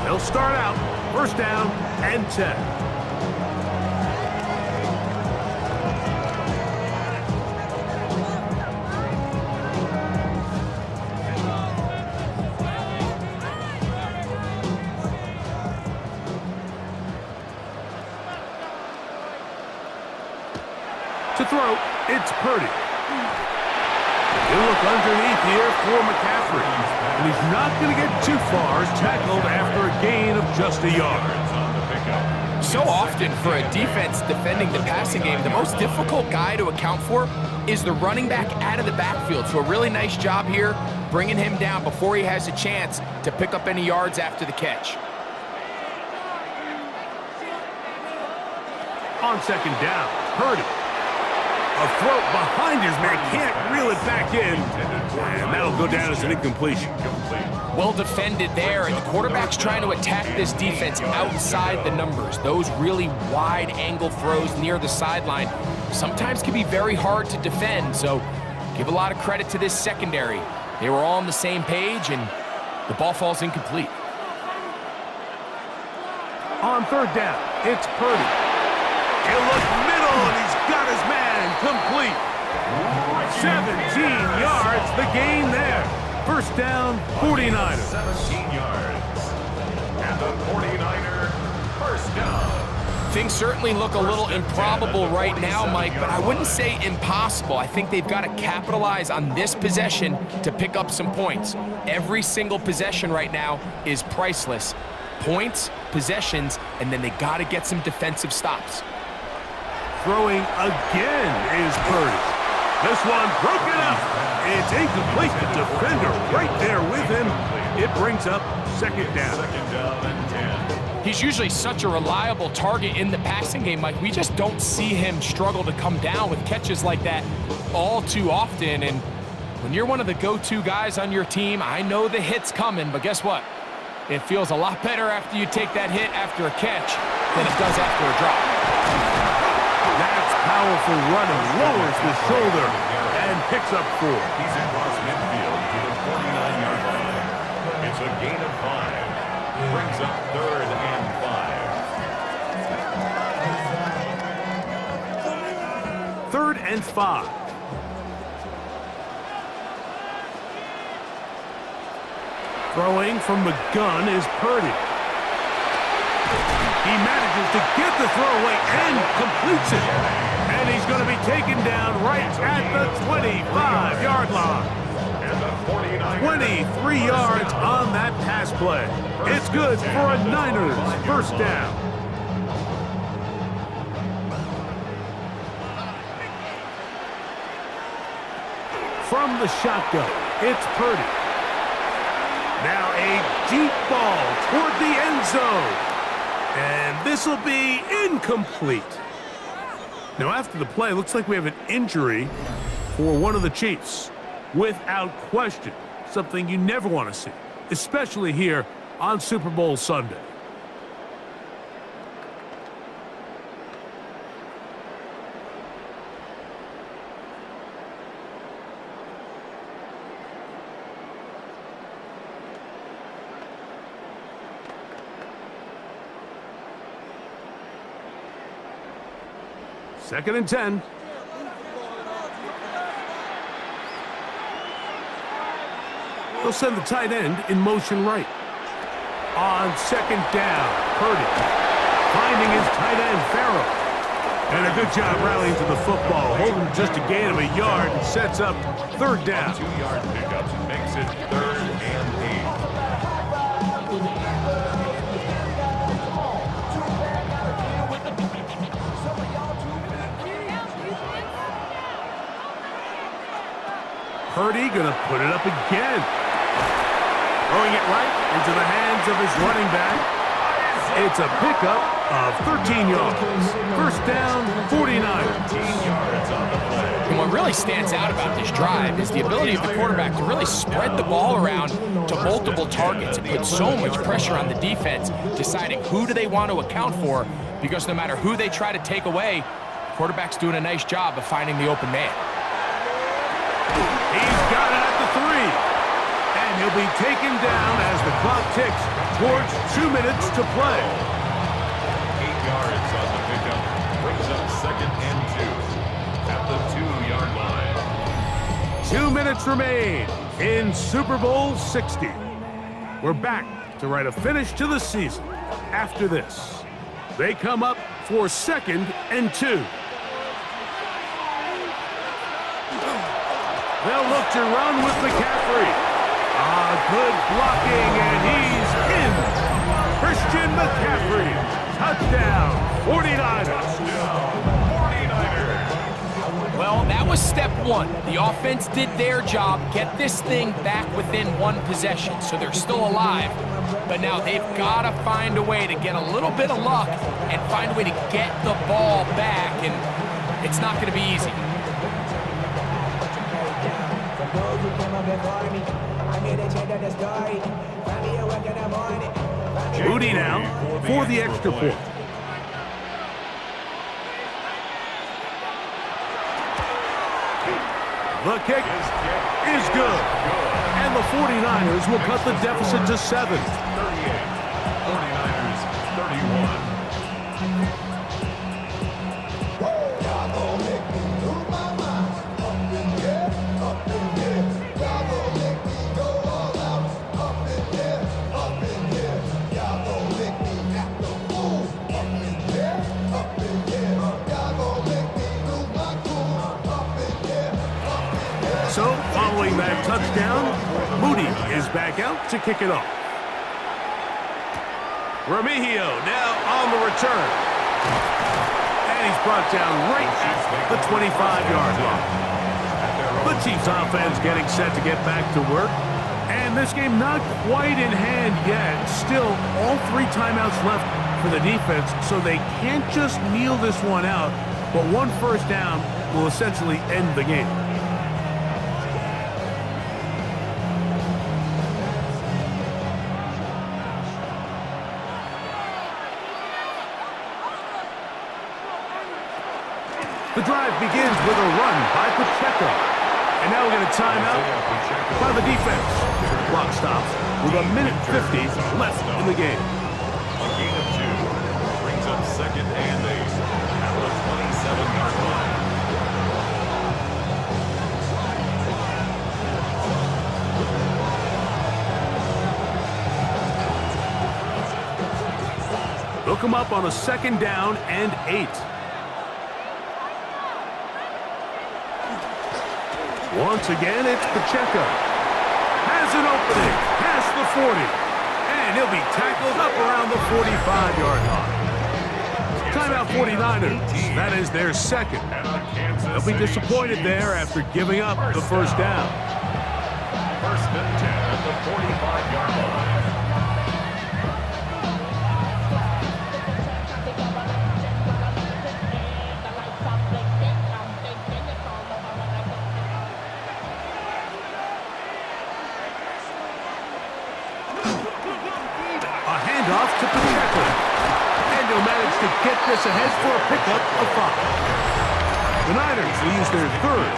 They'll start out first down and 10. To throw, it's Purdy. He'll look underneath here for McCaffrey. And he's not going to get too far, tackled after a gain of just a yard. So often for a defense defending the passing game, the most difficult guy to account for is the running back out of the backfield. So a really nice job here, bringing him down before he has a chance to pick up any yards after the catch. On second down, Purdy. A throw behind his man, can't reel it back in. And that'll go down as an incompletion. Well defended there, and the quarterback's trying to attack this defense outside the numbers. Those really wide angle throws near the sideline sometimes can be very hard to defend, so give a lot of credit to this secondary. They were all on the same page, and the ball falls incomplete. On third down, it's Purdy. He'll look middle, and he's got his man complete. 17 yards, the gain there. First down, 49ers. 17 yards. And the 49er first down. Things certainly look a little improbable right now, Mike, but I wouldn't say impossible. I think they've got to capitalize on this possession to pick up some points. Every single possession right now is priceless. Points, possessions, and then they got to get some defensive stops. Throwing again is Purdy. This one broken up. It's incomplete. The defender right there with him. It brings up second down. Second down and 10. He's usually such a reliable target in the passing game, Mike. We just don't see him struggle to come down with catches like that all too often. And when you're one of the go-to guys on your team, I know the hit's coming, but guess what? It feels a lot better after you take that hit after a catch than it does after a drop. That's powerful running. Lowers the shoulder and picks up 4. He's across midfield to the 49-yard line. It's a gain of 5. Brings up third and 5. Third and 5. Throwing from the gun is Purdy. He manages to get the throw away and completes it. And he's going to be taken down right at the 25-yard line. And the 49ers 23 yards on that pass play. It's good for a Niners first down. From the shotgun, it's Purdy. Now a deep ball toward the end zone. And this will be incomplete. Now after the play, looks like we have an injury for one of the Chiefs. Without question, something you never want to see, especially here on Super Bowl Sunday. Second and 10. They'll send the tight end in motion right. On second down, Purdy finding his tight end, Farrell. And a good job rallying to the football, holding just a gain of a yard and sets up third down. 2-yard pickup makes it third and 8. Purdy gonna put it up again. Throwing it right into the hands of his running back. It's a pickup of 13 yards. First down, 49. 13 yards on the play. And what really stands out about this drive is the ability of the quarterback to really spread the ball around to multiple targets and put so much pressure on the defense, deciding who do they want to account for, because no matter who they try to take away, the quarterback's doing a nice job of finding the open man. He's got it at the 3. And he'll be taken down as the clock ticks towards 2 minutes to play. 8 yards on the pickup. Brings up second and 2 at the 2-yard line. 2 minutes remain in Super Bowl 60. We're back to write a finish to the season. After this, they come up for second and 2. They'll look to run with McCaffrey. Good blocking, and he's in. Christian McCaffrey. Touchdown, 49ers. Well, that was step one. The offense did their job, get this thing back within one possession, so they're still alive. But now they've got to find a way to get a little bit of luck and find a way to get the ball back, and it's not going to be easy. those who came up before me. I'm here to change the story. Find me a work in the morning. Moody now for the extra point. The kick is good. And the 49ers will cut the deficit to 7. 38. 49ers 31. So, following that touchdown, Moody is back out to kick it off. Remigio now on the return. And he's brought down right at the 25-yard line. The Chiefs offense getting set to get back to work. And this game not quite in hand yet. Still, all 3 timeouts left for the defense, so they can't just kneel this one out. But 1 first down will essentially end the game. The drive begins with a run by Pacheco. And now we're going to time out by the defense. Clock stops with 1:50 left in the game. A gain of 2 brings up 2nd and 8 at the 27-yard line. They'll come up on a 2nd down and 8. Once again, it's Pacheco. Has an opening past the 40. And he'll be tackled up around the 45-yard line. Timeout 49ers. That is their 2nd. They'll be disappointed there after giving up the first down. 1st and 10 at the 45-yard line. Off to Pacheco. And he'll manage to get this ahead for a pickup of 5. The Niners will use their 3rd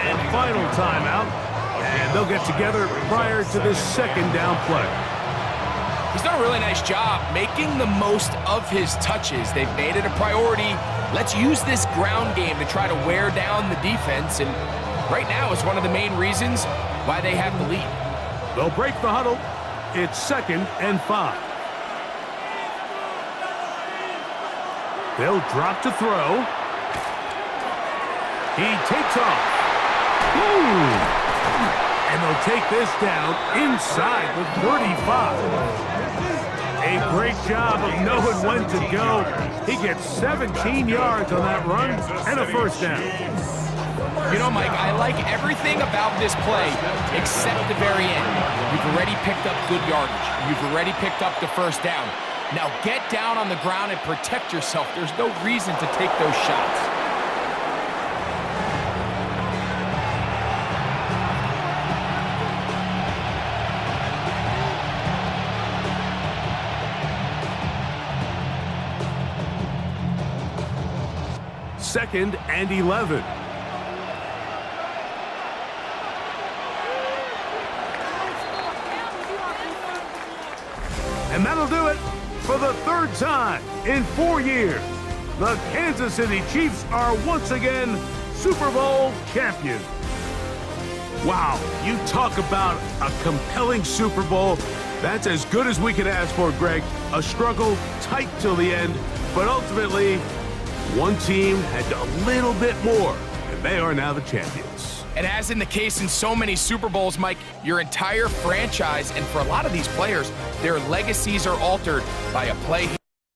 and final timeout, and they'll get together prior to this 2nd down play. He's done a really nice job making the most of his touches. They've made it a priority. Let's use this ground game to try to wear down the defense, and right now is one of the main reasons why they have the lead. They'll break the huddle. It's 2nd and 5. They'll drop to throw. He takes off. Boom! And they'll take this down inside the 35. A great job of knowing when to go. He gets 17 yards on that run and a first down. You know, Mike, I like everything about this play except the very end. You've already picked up good yardage. You've already picked up the first down. Now get down on the ground and protect yourself. There's no reason to take those shots. Second and 11. And that'll do it. For the 3rd time in 4 years, the Kansas City Chiefs are once again Super Bowl champions. Wow, you talk about a compelling Super Bowl. That's as good as we could ask for, Greg. A struggle tight till the end, but ultimately, one team had a little bit more, and they are now the champions. And as in the case in so many Super Bowls, Mike, your entire franchise, and for a lot of these players, their legacies are altered by a play